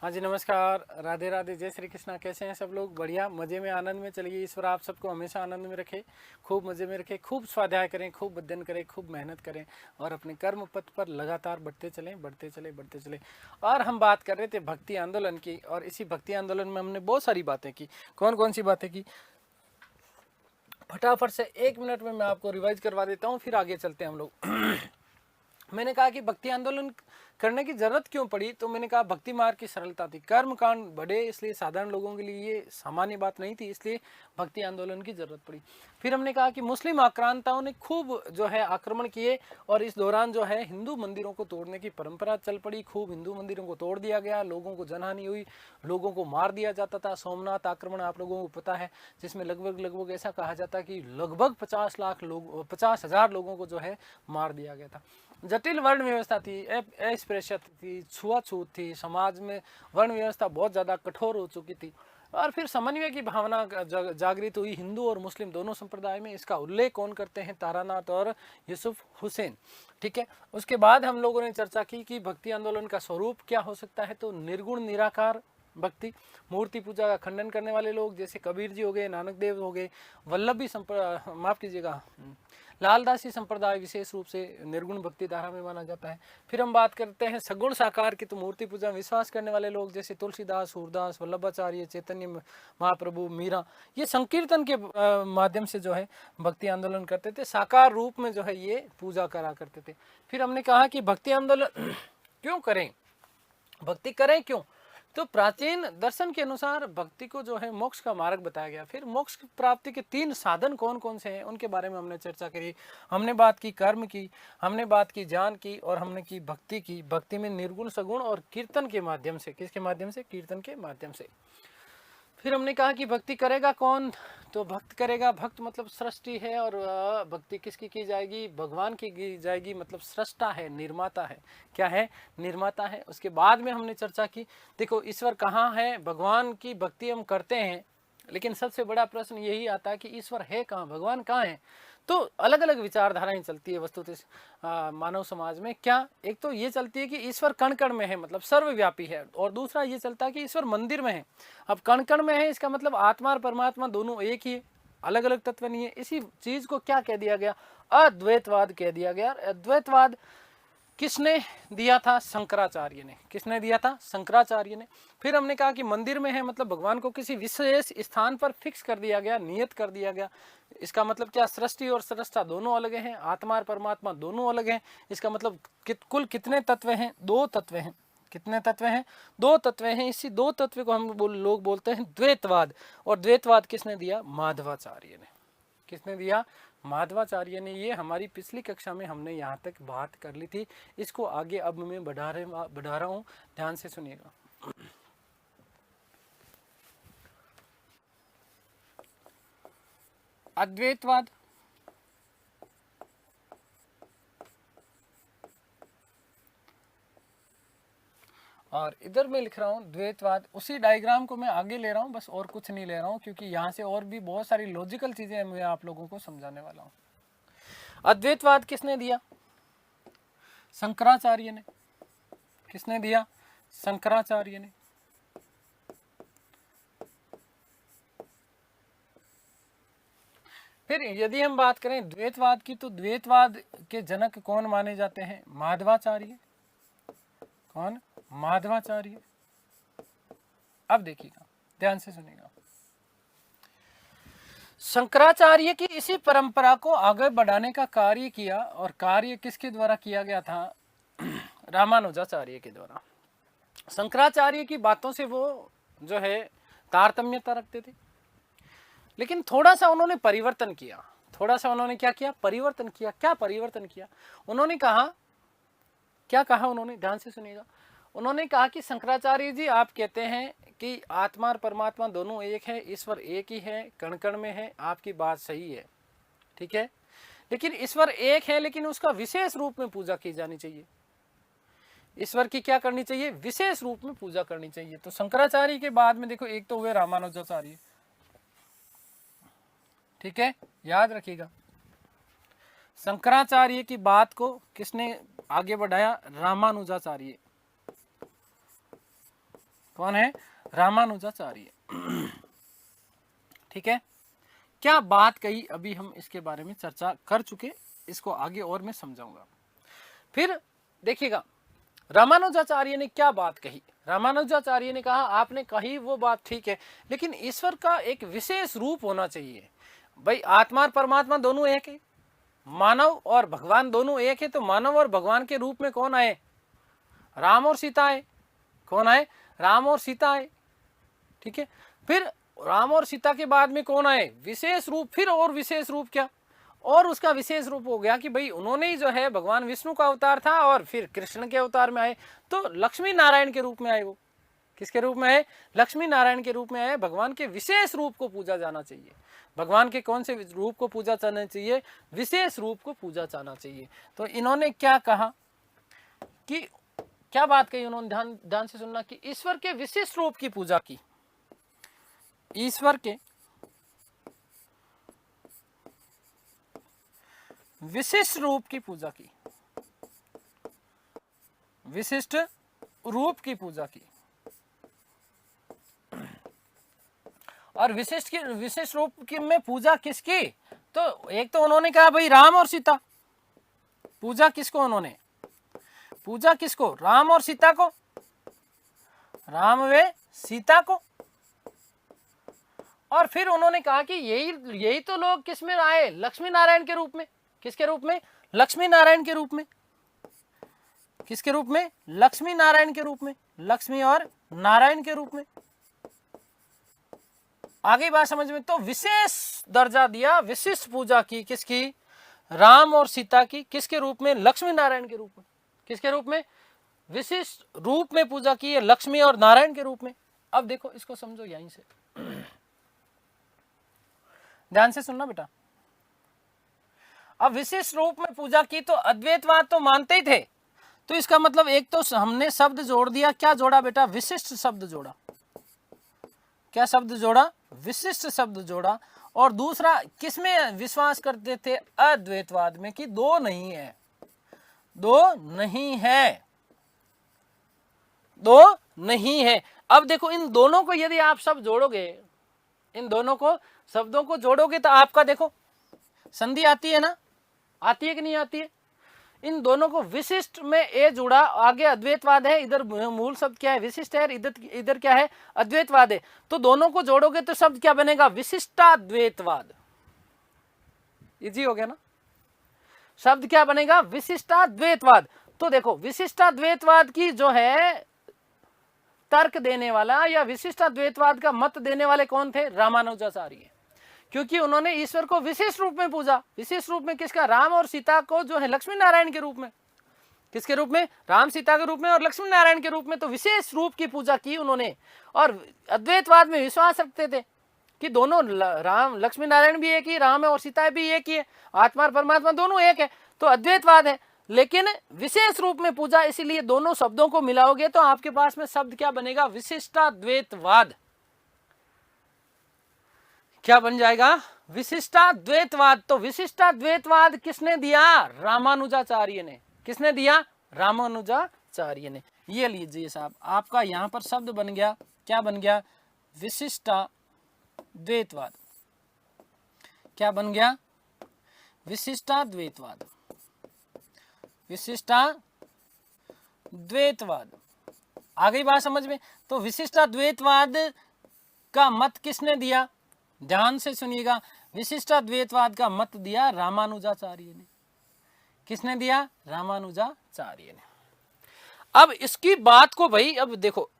हाँ जी, नमस्कार, राधे राधे, जय श्री कृष्णा। कैसे हैं सब लोग? बढ़िया, मज़े में, आनंद में। चलिए, ईश्वर आप सबको हमेशा आनंद में रखे, खूब मज़े में रखे, खूब स्वाध्याय करें, खूब अध्ययन करें, खूब मेहनत करें और अपने कर्म पथ पर लगातार बढ़ते चलें, बढ़ते चले, बढ़ते चले। और हम बात कर रहे थे भक्ति आंदोलन की, और इसी भक्ति आंदोलन में हमने बहुत सारी बातें की। कौन कौन सी बातें की, फटाफट से 1 मिनट में मैं आपको रिवाइज करवा देता हूँ, फिर आगे चलते हैं हम लोग। मैंने कहा कि भक्ति आंदोलन करने की जरूरत क्यों पड़ी, तो मैंने कहा भक्ति मार्ग की सरलता थी, कर्म कांड बड़े, इसलिए साधारण लोगों के लिए ये सामान्य बात नहीं थी, इसलिए भक्ति आंदोलन की जरूरत पड़ी। फिर हमने कहा कि मुस्लिम आक्रांताओं ने खूब जो है आक्रमण किए, और इस दौरान जो है हिंदू मंदिरों को तोड़ने की परंपरा चल पड़ी, खूब हिंदू मंदिरों को तोड़ दिया गया, लोगों को जनहानि हुई, लोगों को मार दिया जाता था। सोमनाथ आक्रमण आप लोगों को पता है, जिसमें लगभग ऐसा कहा जाता है कि लगभग 50 लाख लोग, 50,000 लोगों को जो है मार दिया गया था। जटिल वर्ण व्यवस्था थी, अस्पृश्यता थी, छुआछूत थी, समाज में वर्ण व्यवस्था बहुत ज़्यादा कठोर हो चुकी थी। और फिर समन्वय की भावना जागृत हुई हिंदू और मुस्लिम दोनों संप्रदाय में। इसका उल्लेख कौन करते हैं? तारानाथ और यूसुफ हुसैन। ठीक है, उसके बाद हम लोगों ने चर्चा की कि भक्ति आंदोलन का स्वरूप क्या हो सकता है। तो निर्गुण निराकार भक्ति, मूर्ति पूजा का खंडन करने वाले लोग जैसे कबीर जी हो गए, नानक देव हो गए, वल्लभी माफ कीजिएगा, लालदासी संप्रदाय विशेष रूप से निर्गुण भक्ति धारा में माना जाता है। फिर हम बात करते हैं सगुण साकार की, तो मूर्ति पूजा विश्वास करने वाले लोग जैसे तुलसीदास, सूरदास, वल्लभाचार्य, चैतन्य महाप्रभु, मीरा, ये संकीर्तन के माध्यम से जो है भक्ति आंदोलन करते थे, साकार रूप में जो है ये पूजा करा करते थे। फिर हमने कहा कि भक्ति आंदोलन क्यों करें, भक्ति करें क्यों, तो प्राचीन दर्शन के अनुसार भक्ति को जो है मोक्ष का मार्ग बताया गया। फिर मोक्ष प्राप्ति के 3 साधन कौन कौन से हैं उनके बारे में हमने चर्चा करी। हमने बात की कर्म की, हमने बात की ज्ञान की, और हमने की भक्ति की। भक्ति में निर्गुण, सगुण और कीर्तन के माध्यम से, किसके माध्यम से? कीर्तन के माध्यम से। फिर हमने कहा कि भक्ति करेगा कौन, तो भक्त करेगा, भक्त मतलब सृष्टि है, और भक्ति किसकी की जाएगी? भगवान की जाएगी, मतलब सृष्टा है, निर्माता है। क्या है? निर्माता है। उसके बाद में हमने चर्चा की, देखो ईश्वर कहाँ है, भगवान की भक्ति हम करते हैं, लेकिन सबसे बड़ा प्रश्न यही आता है कि ईश्वर है कहाँ, भगवान कहाँ है। तो अलग अलग विचारधाराएं चलती है वस्तुतः मानव समाज में। क्या? एक तो ये चलती है कि ईश्वर कण कण में है, मतलब सर्वव्यापी है, और दूसरा ये चलता है कि ईश्वर मंदिर में है। अब कण कण में है, इसका मतलब आत्मा और परमात्मा दोनों एक ही है, अलग अलग तत्व नहीं है। इसी चीज को क्या कह दिया गया? अद्वैतवाद कह दिया गया। अद्वैतवाद किसने दिया था? शंकराचार्य ने। किसने दिया था? शंकराचार्य ने। फिर हमने कहा कि मंदिर में है, मतलब भगवान को किसी विशेष स्थान पर फिक्स कर दिया गया, नियत कर दिया गया। इसका मतलब क्या? सृष्टि और सृष्टा दोनों अलग हैं, आत्मा और परमात्मा दोनों अलग हैं। इसका मतलब कुल कितने तत्व हैं? 2 तत्व हैं। कितने तत्व हैं? 2 तत्व हैं। इसी 2 तत्व को हम लोग बोलते हैं द्वैतवाद। और द्वैतवाद किसने दिया? माधवाचार्य ने। किसने दिया? माधवाचार्य ने। ये हमारी पिछली कक्षा में हमने यहाँ तक बात कर ली थी। इसको आगे अब मैं बढ़ा रहा हूँ, ध्यान से सुनिएगा। अद्वैतवाद, और इधर मैं लिख रहा हूँ द्वैतवाद। उसी डायग्राम को मैं आगे ले रहा हूँ, बस और कुछ नहीं ले रहा हूँ, क्योंकि यहाँ से और भी बहुत सारी लॉजिकल चीजें मैं आप लोगों को समझाने वाला हूँ। अद्वैतवाद किसने दिया? शंकराचार्य ने। किसने दिया? शंकराचार्य ने। फिर यदि हम बात करें द्वैतवाद की, तो द्वैतवाद के जनक कौन माने जाते हैं? माधवाचार्य। कौन? माधवाचार्य। अब देखिएगा, ध्यान से सुनिएगा। शंकराचार्य की इसी परंपरा को आगे बढ़ाने का कार्य किया, और कार्य किसके द्वारा किया गया था? रामानुजाचार्य के द्वारा। शंकराचार्य की बातों से वो जो है तारतम्यता रखते थे, लेकिन थोड़ा सा उन्होंने परिवर्तन किया। थोड़ा सा उन्होंने क्या किया? परिवर्तन किया। क्या परिवर्तन किया? उन्होंने कहा, क्या कहा उन्होंने? ध्यान से सुनिएगा। उन्होंने कहा कि शंकराचार्य जी, आप कहते हैं कि आत्मा और परमात्मा दोनों एक है, ईश्वर एक ही है, कण कण में है, आपकी बात सही है, ठीक है, लेकिन ईश्वर एक है, लेकिन उसका विशेष रूप में पूजा की जानी चाहिए। ईश्वर की क्या करनी चाहिए? विशेष रूप में पूजा करनी चाहिए। तो शंकराचार्य के बाद में देखो, एक तो हुए रामानुजाचार्य, ठीक है, याद रखिएगा। शंकराचार्य की बात को किसने आगे बढ़ाया? रामानुजाचार्य। कौन है? रामानुजाचार्य। ठीक है, क्या बात कही अभी हम इसके बारे में चर्चा कर चुके, इसको आगे और मैं समझाऊंगा। फिर देखिएगा रामानुजाचार्य ने क्या बात कही। रामानुजाचार्य ने कहा आपने कही वो बात ठीक है, लेकिन ईश्वर का एक विशेष रूप होना चाहिए। भाई आत्मा और परमात्मा दोनों एक है, मानव और भगवान दोनों एक है, तो मानव और भगवान के रूप में कौन आए? राम और सीता आए। कौन आए? राम और सीता आए। ठीक है, फिर राम और सीता के बाद में कौन आए? विशेष रूप। फिर और विशेष रूप क्या? और उसका विशेष रूप हो गया कि भाई उन्होंने ही जो है भगवान विष्णु का अवतार था और फिर कृष्ण के अवतार में आए, तो लक्ष्मी नारायण के रूप में आए। वो किसके रूप में आए? लक्ष्मी नारायण के रूप में आए। भगवान के विशेष रूप को पूजा जाना चाहिए। भगवान के कौन से रूप को पूजा जाना चाहिए? विशेष रूप को पूजा जाना चाहिए। तो इन्होंने क्या कहा कि क्या बात कही उन्होंने, ध्यान से सुनना, कि ईश्वर के विशिष्ट रूप की पूजा की। ईश्वर के विशिष्ट रूप की पूजा की, विशिष्ट रूप की पूजा की। और विशिष्ट रूप की में पूजा किसकी? तो एक तो उन्होंने कहा भाई राम और सीता। पूजा किसको उन्होंने? पूजा किसको? राम और सीता को, राम व सीता को। और फिर उन्होंने कहा कि यही तो लोग किस में आए? लक्ष्मी नारायण के रूप में। किसके रूप में? लक्ष्मी नारायण के रूप में। किसके रूप में? लक्ष्मी नारायण के रूप में। लक्ष्मी और नारायण के रूप में। आगे बात समझ में? तो विशेष दर्जा दिया, विशिष्ट पूजा की किसकी? राम और सीता की। किसके रूप में? लक्ष्मी नारायण के रूप में। किसके रूप में? विशिष्ट रूप में पूजा की है, लक्ष्मी और नारायण के रूप में। अब देखो इसको समझो यहीं से, ध्यान से सुनना बेटा। अब विशिष्ट रूप में पूजा की तो अद्वैतवाद तो मानते ही थे, तो इसका मतलब एक तो हमने शब्द जोड़ दिया। क्या जोड़ा बेटा? विशिष्ट शब्द जोड़ा। क्या शब्द जोड़ा? विशिष्ट शब्द जोड़ा। और दूसरा किसमें विश्वास करते थे? अद्वैतवाद में, कि दो नहीं है, दो नहीं है, दो नहीं है। अब देखो इन दोनों को यदि आप सब जोड़ोगे, इन दोनों को शब्दों को जोड़ोगे तो आपका देखो संधि आती है ना, आती है कि नहीं आती है? इन दोनों को विशिष्ट में ए जुड़ा, आगे अद्वैतवाद है, इधर मूल शब्द क्या है? विशिष्ट है, इधर क्या है? अद्वैतवाद है। तो दोनों को जोड़ोगे तो शब्द क्या बनेगा? विशिष्टाद्वैतवाद। इजी हो गया ना? शब्द क्या बनेगा? विशिष्टाद्वैतवाद। तो देखो विशिष्टाद्वैतवाद की जो है तर्क देने वाला या विशिष्टाद्वैतवाद का मत देने वाले कौन थे? रामानुजाचार्य। क्योंकि उन्होंने ईश्वर को विशेष रूप में पूजा। विशेष रूप में किसका? राम और सीता को जो है लक्ष्मी नारायण के रूप में। किसके रूप में? राम सीता के रूप में और लक्ष्मी नारायण के रूप में। तो विशेष रूप की पूजा की उन्होंने। और अद्वैतवाद में विश्वास रखते थे कि दोनों राम लक्ष्मी नारायण भी एक ही, राम है और सीता भी एक ही है, आत्मा और परमात्मा दोनों एक है, तो अद्वैतवाद है। लेकिन विशेष रूप में पूजा, इसीलिए दोनों शब्दों को मिलाओगे तो आपके पास में शब्द क्या बनेगा? विशिष्टाद्वैतवाद। क्या बन जाएगा? विशिष्टाद्वैतवाद। तो विशिष्टाद्वैतवाद किसने दिया? रामानुजाचार्य ने। किसने दिया? रामानुजाचार्य ने। ये लीजिए साहब, आपका यहां पर शब्द बन गया, क्या बन गया? विशिष्टाद्वैतवाद। क्या बन गया? विशिष्टाद्वैतवाद। विशिष्टाद्वैतवाद। आ गई बात समझ में? तो विशिष्टाद्वैतवाद का मत किसने दिया? ध्यान से सुनिएगा, विशिष्टाद्वैतवाद का मत दिया रामानुजाचार्य ने। किसने दिया? रामानुजाचार्य ने। अब इसकी बात को भाई, अब देखो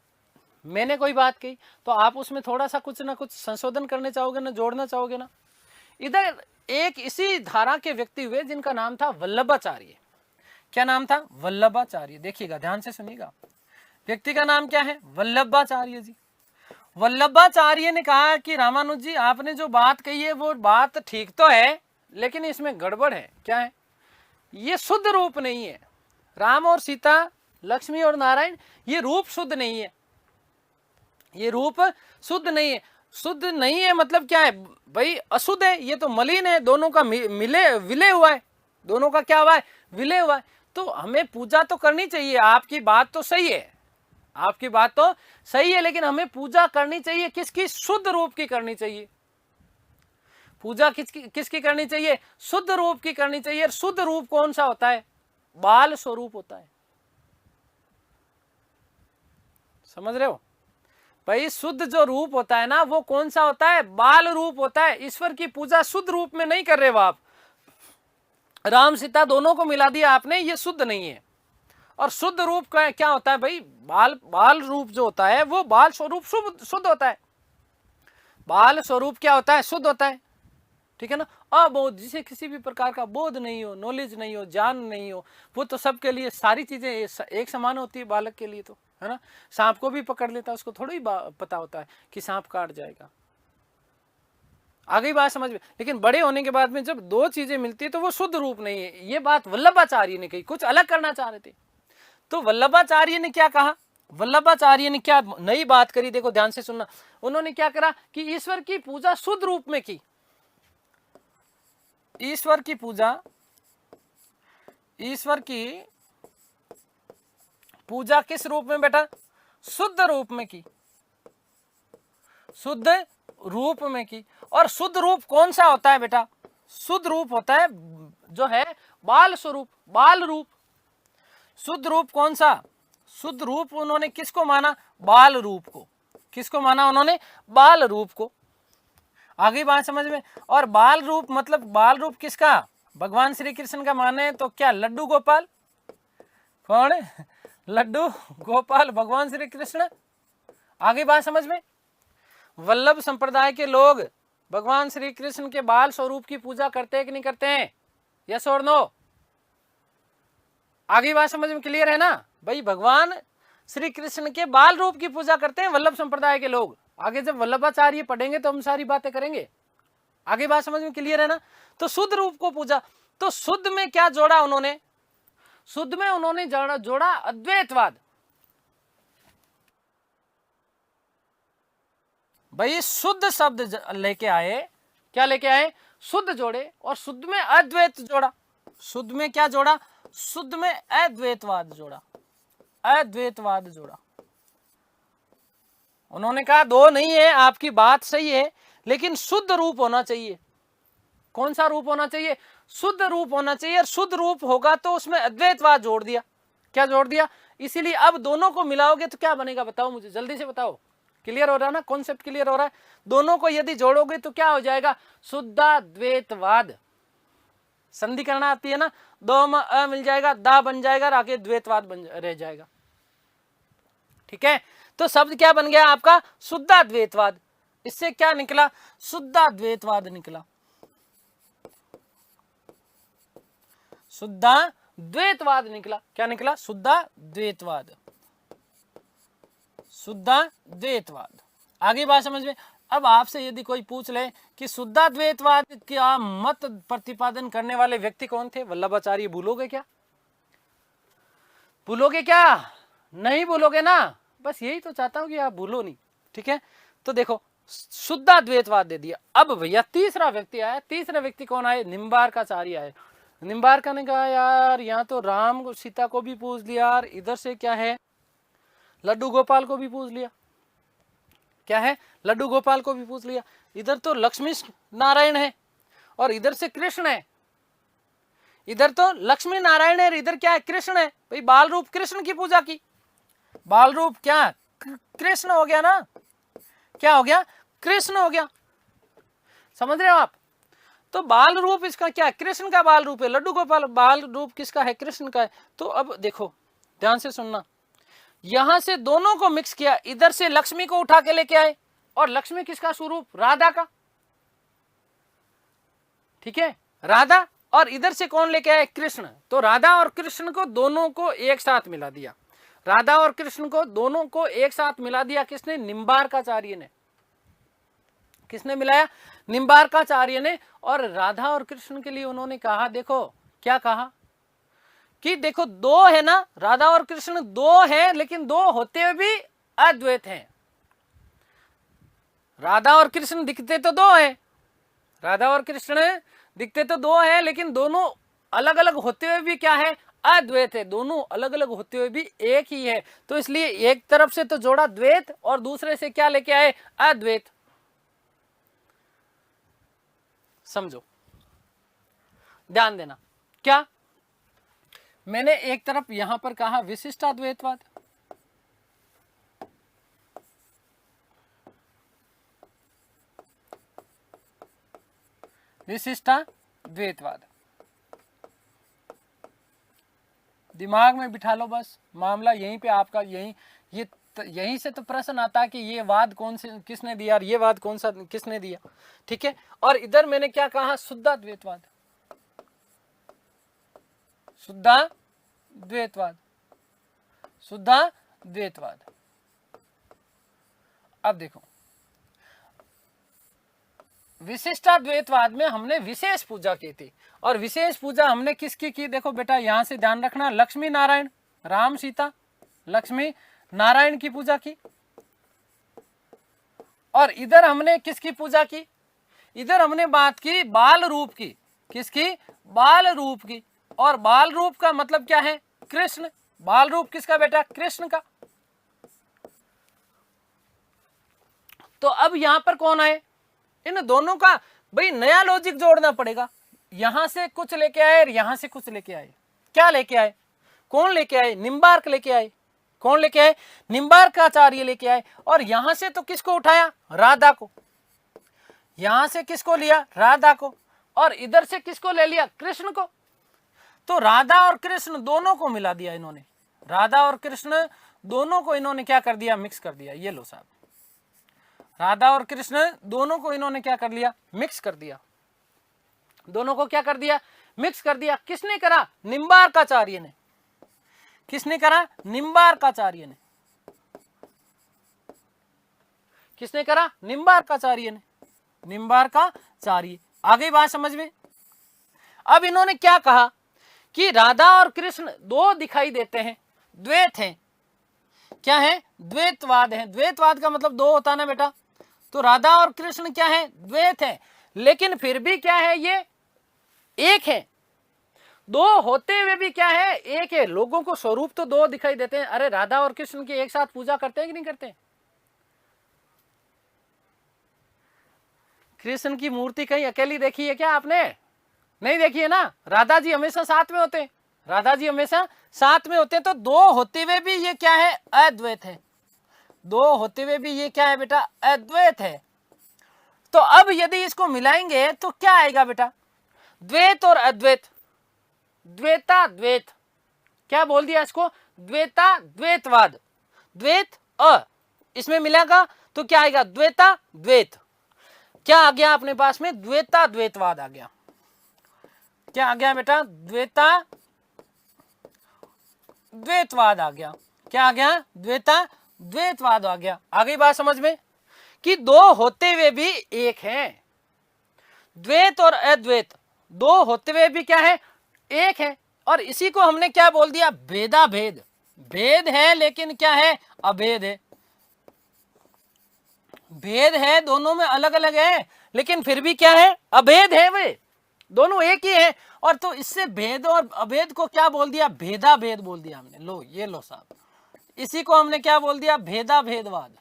मैंने कोई बात कही तो आप उसमें थोड़ा सा कुछ ना कुछ संशोधन करने चाहोगे ना, जोड़ना चाहोगे ना। इधर एक इसी धारा के व्यक्ति हुए जिनका नाम था वल्लभाचार्य। क्या नाम था? वल्लभाचार्य। देखिएगा, ध्यान से सुनिएगा, व्यक्ति का नाम क्या है? वल्लभाचार्य जी। वल्लभाचार्य ने कहा कि रामानुज जी आपने जो बात कही है वो बात ठीक तो है, लेकिन इसमें गड़बड़ है। क्या है? ये शुद्ध रूप नहीं है। राम और सीता, लक्ष्मी और नारायण, ये रूप शुद्ध नहीं है। ये रूप शुद्ध नहीं है। शुद्ध नहीं है मतलब क्या है भाई? अशुद्ध है, ये तो मलिन है, दोनों का विलय हुआ है। दोनों का क्या हुआ है? विलय हुआ है। तो हमें पूजा तो करनी चाहिए, आपकी बात तो सही है, आपकी बात तो सही है, लेकिन हमें पूजा करनी चाहिए किसकी? शुद्ध रूप की करनी चाहिए। पूजा किसकी करनी चाहिए? शुद्ध रूप की करनी चाहिए। और शुद्ध रूप कौन सा होता है? बाल स्वरूप होता है। समझ रहे हो भाई? शुद्ध जो रूप होता है ना, वो कौन सा होता है? बाल रूप होता है। ईश्वर की पूजा शुद्ध रूप में नहीं कर रहे हो आप। राम सीता दोनों को मिला दिया आपने, ये शुद्ध नहीं है। और शुद्ध रूप का क्या होता है भाई? बाल रूप जो होता है वो बाल स्वरूप शुद्ध होता है। बाल स्वरूप क्या होता है? शुद्ध होता है। ठीक है ना? अबोध, जिसे किसी भी प्रकार का बोध नहीं हो, नॉलेज नहीं हो, ज्ञान नहीं हो, वो तो सबके लिए सारी चीजें एक समान होती है। बालक के लिए तो है ना, सांप को भी पकड़ लेता है, उसको थोड़ी पता होता है कि सांप काट जाएगा। आ गई बात समझ में? लेकिन बड़े होने के बाद में जब दो चीजें मिलती है तो वो शुद्ध रूप नहीं है। ये बात वल्लभाचार्य ने कही, कुछ अलग करना चाह रहे थे। तो वल्लभाचार्य ने क्या कहा? वल्लभाचार्य ने क्या नई बात करी? देखो ध्यान से सुनना। उन्होंने क्या करा कि ईश्वर की पूजा शुद्ध रूप में की। ईश्वर की पूजा किस रूप में बेटा? शुद्ध रूप में की। शुद्ध रूप में की। और शुद्ध रूप कौन सा होता है बेटा? शुद्ध रूप होता है जो है बाल स्वरूप, बाल रूप। शुद्ध रूप कौन सा? शुद्ध रूप उन्होंने किसको माना? बाल रूप को। किसको माना उन्होंने? बाल रूप को। आगे बात समझ में? और बाल रूप मतलब बाल रूप किसका? भगवान श्री कृष्ण का माने तो क्या? लड्डू गोपाल। कौन? लड्डू गोपाल भगवान श्री कृष्ण। आगे बात समझ में? वल्लभ संप्रदाय के लोग भगवान श्री कृष्ण के बाल स्वरूप की पूजा करते हैं कि नहीं करते हैं? यस और नो? आगे बात समझ में क्लियर है ना भाई? भगवान श्री कृष्ण के बाल रूप की पूजा करते हैं वल्लभ संप्रदाय के लोग। आगे जब वल्लभाचार्य पढ़ेंगे तो हम सारी बातें करेंगे। आगे बात समझ में क्लियर है ना? तो शुद्ध रूप को पूजा। तो शुद्ध में क्या जोड़ा उन्होंने? शुद्ध में उन्होंने जोड़ा अद्वैतवाद। भाई शुद्ध शब्द लेके आए, क्या लेके आए? शुद्ध जोड़े, और शुद्ध में अद्वैत जोड़ा। शुद्ध में क्या जोड़ा? शुद्ध में अद्वैतवाद जोड़ा। अद्वैतवाद जोड़ा। उन्होंने कहा दो नहीं है, आपकी बात सही है, लेकिन शुद्ध रूप होना चाहिए। कौन सा रूप होना चाहिए? शुद्ध रूप होना चाहिए। और शुद्ध रूप होगा तो उसमें अद्वैतवाद जोड़ दिया। क्या जोड़ दिया? इसीलिए अब दोनों को मिलाओगे तो क्या बनेगा? बताओ मुझे, जल्दी से बताओ। क्लियर हो रहा है ना? कॉन्सेप्ट क्लियर हो रहा है? दोनों को यदि जोड़ोगे तो क्या हो जाएगा? शुद्धाद्वैतवाद। संधि करना आती है ना? दो में अ मिल जाएगा, दा बन जाएगा, और आगे द्वैतवाद बन रह जाएगा। ठीक है? तो शब्द क्या बन गया आपका? शुद्धाद्वैतवाद। इससे क्या निकला? शुद्धाद्वैतवाद निकला। शुद्धाद्वैतवाद निकला। क्या निकला? शुद्धाद्वैतवाद। शुद्धाद्वैतवाद। आगे बात समझ में? अब आपसे यदि कोई पूछ ले कि शुद्धाद्वैतवाद का मत प्रतिपादन करने वाले व्यक्ति कौन थे? वल्लभाचार्य। भूलोगे क्या? भूलोगे क्या? नहीं भूलोगे ना? बस यही तो चाहता हूं कि आप भूलो नहीं। ठीक है? तो देखो शुद्धाद्वैतवाद दे दिया। अब भैया तीसरा व्यक्ति आया। तीसरा व्यक्ति कौन आए? निम्बार्काचार्य आए। निम्बार्का ने कहा यार यहाँ तो राम सीता को भी पूछ लिया, यार इधर से क्या है? लड्डू गोपाल को भी पूछ लिया। क्या है? लड्डू गोपाल को भी पूछ लिया। इधर तो लक्ष्मी नारायण है और इधर से कृष्ण है। इधर तो लक्ष्मी नारायण है और इधर क्या है? कृष्ण है। भाई बाल रूप कृष्ण की पूजा की। बाल रूप क्या? कृष्ण हो गया ना? क्या हो गया? कृष्ण हो गया। समझ रहे हो आप? तो बाल रूप इसका क्या है? कृष्ण का बाल रूप है। लड्डू गोपाल बाल रूप किसका है? कृष्ण का है। तो अब देखो ध्यान से सुनना, यहां से दोनों को मिक्स किया। इधर से लक्ष्मी को उठा के लेके आए, और लक्ष्मी किसका स्वरूप? राधा का। ठीक है? राधा। और इधर से कौन लेके आए? कृष्ण। तो राधा और कृष्ण को दोनों को एक साथ मिला दिया। राधा और कृष्ण को दोनों को एक साथ मिला दिया किसने? निम्बार्काचार्य ने। किसने मिलाया? निम्बार्काचार्य ने। और राधा और कृष्ण के लिए उन्होंने कहा, देखो क्या कहा कि देखो दो है ना, राधा और कृष्ण दो है, लेकिन दो होते हुए भी अद्वैत हैं। राधा और कृष्ण दिखते तो दो हैं, राधा और कृष्ण दिखते तो दो हैं, लेकिन दोनों अलग अलग होते हुए भी क्या है? अद्वैत है, दोनों अलग अलग होते हुए भी एक ही है। तो इसलिए एक तरफ से तो जोड़ा द्वैत और दूसरे से क्या लेके आए, अद्वैत। समझो, ध्यान देना, क्या मैंने एक तरफ यहां पर कहा विशिष्टाद्वैतवाद, विशिष्टाद्वैतवाद, दिमाग में बिठा लो बस, मामला यहीं पे आपका, यहीं से तो प्रश्न आता है कि ये वाद कौन से किसने दिया और ये वाद कौन सा किसने दिया, ठीक है। और इधर मैंने क्या कहा, शुद्धाद्वैतवाद, शुद्धाद्वैतवाद, शुद्धाद्वैतवाद। अब देखो, विशिष्टाद्वैतवाद में हमने विशेष पूजा की थी, और विशेष पूजा हमने किसकी की, देखो बेटा यहां से ध्यान रखना, लक्ष्मी नारायण, राम सीता लक्ष्मी नारायण की पूजा की। और इधर हमने किसकी पूजा की, इधर हमने बात की बाल रूप की, किसकी, बाल रूप की। और बाल रूप का मतलब क्या है, कृष्ण। बाल रूप किसका बेटा, कृष्ण का। तो अब यहां पर कौन आए, इन दोनों का भाई नया लॉजिक जोड़ना पड़ेगा। यहां से कुछ लेके आए और यहां से कुछ लेके आए, क्या लेके आए, कौन लेके आए, निम्बार्क लेके आए। कौन लेके आए, निम्बार्क आचार्य लेके आए। और यहां से तो किसको उठाया, राधा को। यहां से किसको लिया, राधा को। और इधर से किसको ले लिया, कृष्ण को। तो राधा और कृष्ण दोनों को मिला दिया इन्होंने, राधा और कृष्ण दोनों को इन्होंने क्या कर दिया, मिक्स कर दिया। ये लो साहब, राधा और कृष्ण दोनों को इन्होंने क्या कर लिया, मिक्स कर दिया। दोनों को क्या कर दिया, मिक्स कर दिया। किसने करा, निम्बार्काचार्य ने। किसने करा, निम्बार्काचार्य ने। किसने करा, निम्बार्काचार्य ने, निम्बार्काचार्य। आ गई बात समझ में। अब इन्होंने क्या कहा कि राधा और कृष्ण दो दिखाई देते हैं, द्वैत हैं। क्या है, द्वैतवाद है। द्वैतवाद का मतलब दो होता ना बेटा। तो राधा और कृष्ण क्या है, द्वैत है। लेकिन फिर भी क्या है, ये एक है। दो होते हुए भी क्या है, एक है। लोगों को स्वरूप तो दो दिखाई देते हैं। अरे राधा और कृष्ण की एक साथ पूजा करते हैं कि नहीं करते। कृष्ण की मूर्ति कहीं अकेली देखी है क्या आपने, नहीं देखी है ना। राधा जी हमेशा साथ में होते हैं, राधा जी हमेशा साथ में होते हैं। तो दो होते हुए भी ये क्या है, अद्वैत है। दो होते हुए भी ये क्या है बेटा, अद्वैत है। तो अब यदि इसको मिलाएंगे तो क्या आएगा बेटा, द्वैत और अद्वैत, द्वैता द्वैत। क्या बोल दिया इसको, द्वैता द्वैतवाद। द्वैत इसमें मिलेगा तो क्या आएगा, द्वैता द्वैत। क्या आ गया अपने पास में, द्वैता द्वैतवाद आ गया। क्या आ गया बेटा, द्वैता द्वैतवाद आ गया। क्या आ गया, द्वैता द्वैतवाद आ गया। आ गई बात समझ में कि दो होते हुए भी एक है। द्वैत और अद्वैत दो होते हुए भी क्या है, एक है। और इसी को हमने क्या बोल दिया, भेदा भेद। भेद है लेकिन क्या है, अभेद है। भेद है, दोनों में अलग अलग है, लेकिन फिर भी क्या है, अभेद है। वे दोनों एक ही है। और तो इससे भेद और अभेद को क्या बोल दिया, भेदा भेद बोल दिया हमने। लो ये लो साहब, इसी को हमने क्या बोल दिया, भेदा भेदवाद।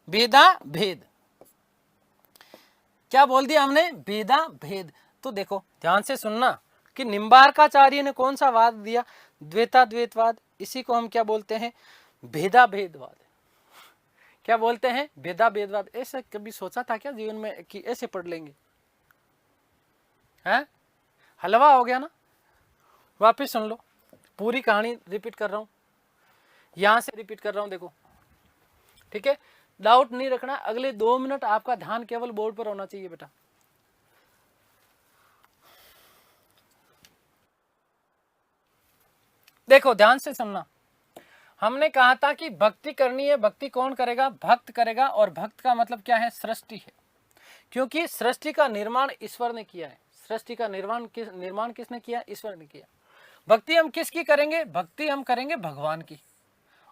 भेदा भेद क्या बोल दिया हमने, भेदा भेद। तो देखो ध्यान से सुनना कि निम्बार्काचार्य ने कौन सा वाद दिया, द्वैता द्वैतवाद। इसी को हम क्या बोलते हैं, भेदा भेदवाद। क्या बोलते हैं, भेदा भेदवाद। ऐसे कभी सोचा था क्या जीवन में कि ऐसे पढ़ लेंगे, हैं? हलवा हो गया ना। वापस सुन लो, पूरी कहानी रिपीट कर रहा हूं, यहां से रिपीट कर रहा हूं, देखो ठीक है। डाउट नहीं रखना, अगले 2 मिनट आपका ध्यान केवल बोर्ड पर होना चाहिए बेटा। देखो ध्यान से सुनना, हमने कहा था कि भक्ति करनी है। भक्ति कौन करेगा, भक्त करेगा। और भक्त का मतलब क्या है, सृष्टि है। क्योंकि सृष्टि का निर्माण ईश्वर ने किया है। सृष्टि का निर्माण किसने किया, ईश्वर ने किया। भक्ति हम किसकी करेंगे, भक्ति हम करेंगे भगवान की।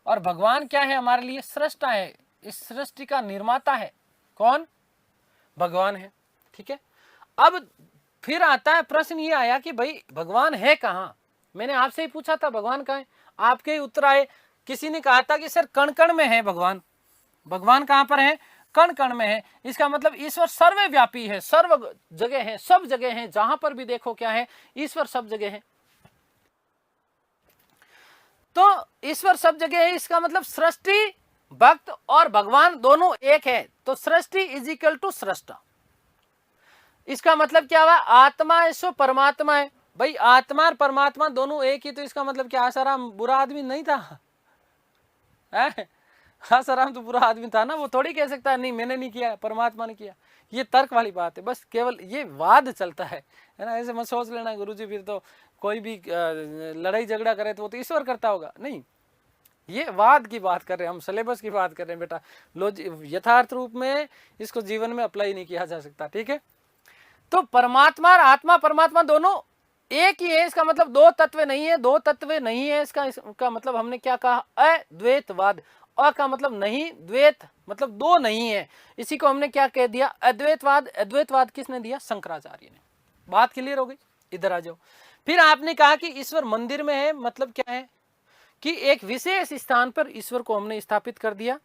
और भगवान क्या है हमारे लिए, सृष्टा है। इस सृष्टि का निर्माता है कौन, भगवान है। ठीक है। अब फिर आता है प्रश्न, ये आया कि भाई भगवान है कहाँ। मैंने आपसे ही पूछा था भगवान कहाँ है, आपके ही उत्तर आए। किसी ने कहा था कि सर कण कण में है भगवान। भगवान कहाँ पर है? कण कण में है। इसका मतलब ईश्वर सर्वव्यापी है, सर्व जगह है, सब जगह है, जहां पर भी देखो क्या है, ईश्वर सब जगह है। तो ईश्वर सब जगह है, इसका मतलब सृष्टि, भक्त और भगवान दोनों एक है। तो सृष्टि इज इक्वल टू सृष्टा। इसका मतलब क्या हुआ? आत्मा है सो परमात्मा है। भाई आत्मा और परमात्मा दोनों एक ही, तो इसका मतलब क्या आसाराम बुरा आदमी नहीं था? आसाराम तो बुरा आदमी था ना, वो थोड़ी कह सकता है नहीं मैंने नहीं किया, परमात्मा ने किया। ये तर्क वाली बात है, बस केवल ये वाद चलता है ना। ऐसे मत सोच लेना गुरुजी फिर तो कोई भी लड़ाई झगड़ा करे तो वो तो ईश्वर करता होगा, नहीं। ये वाद की बात कर रहे हैं हम, सिलेबस की बात कर रहे हैं बेटा। यथार्थ रूप में इसको जीवन में अप्लाई नहीं किया जा सकता, ठीक है। तो परमात्मा और आत्मा परमात्मा दोनों एक ही है, इसका मतलब दो तत्व नहीं है, दो तत्व नहीं है। इसका मतलब हमने क्या कहा? अद्वैतवाद। अ का मतलब नहीं, द्वैत मतलब दो नहीं है, इसी को हमने क्या कह दिया? अद्वैतवाद। अद्वैतवाद किसने दिया? शंकराचार्य ने। बात क्लियर हो गई? इधर आ जाओ। फिर आपने कहा कि ईश्वर मंदिर में है, मतलब क्या है कि एक विशेष स्थान पर ईश्वर को हमने स्थापित कर दिया।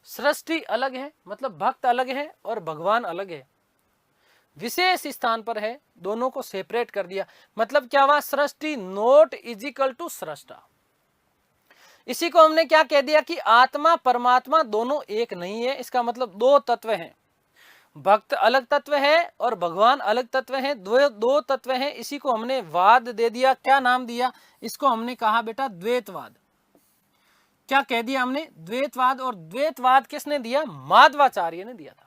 सृष्टि अलग है, मतलब भक्त अलग है और भगवान अलग है, विशेष स्थान पर है, दोनों को सेपरेट कर दिया। मतलब क्या हुआ? सृष्टि नोट इज इक्वल टू सृष्टा। इसी को हमने क्या कह दिया कि आत्मा परमात्मा दोनों एक नहीं है, इसका मतलब दो तत्व हैं। भक्त अलग तत्व है और भगवान अलग तत्व है, दो तत्व हैं। इसी को हमने वाद दे दिया। क्या नाम दिया इसको? हमने कहा बेटा द्वैतवाद। क्या कह दिया हमने? द्वैतवाद। और द्वैतवाद किसने दिया? माधवाचार्य ने दिया था।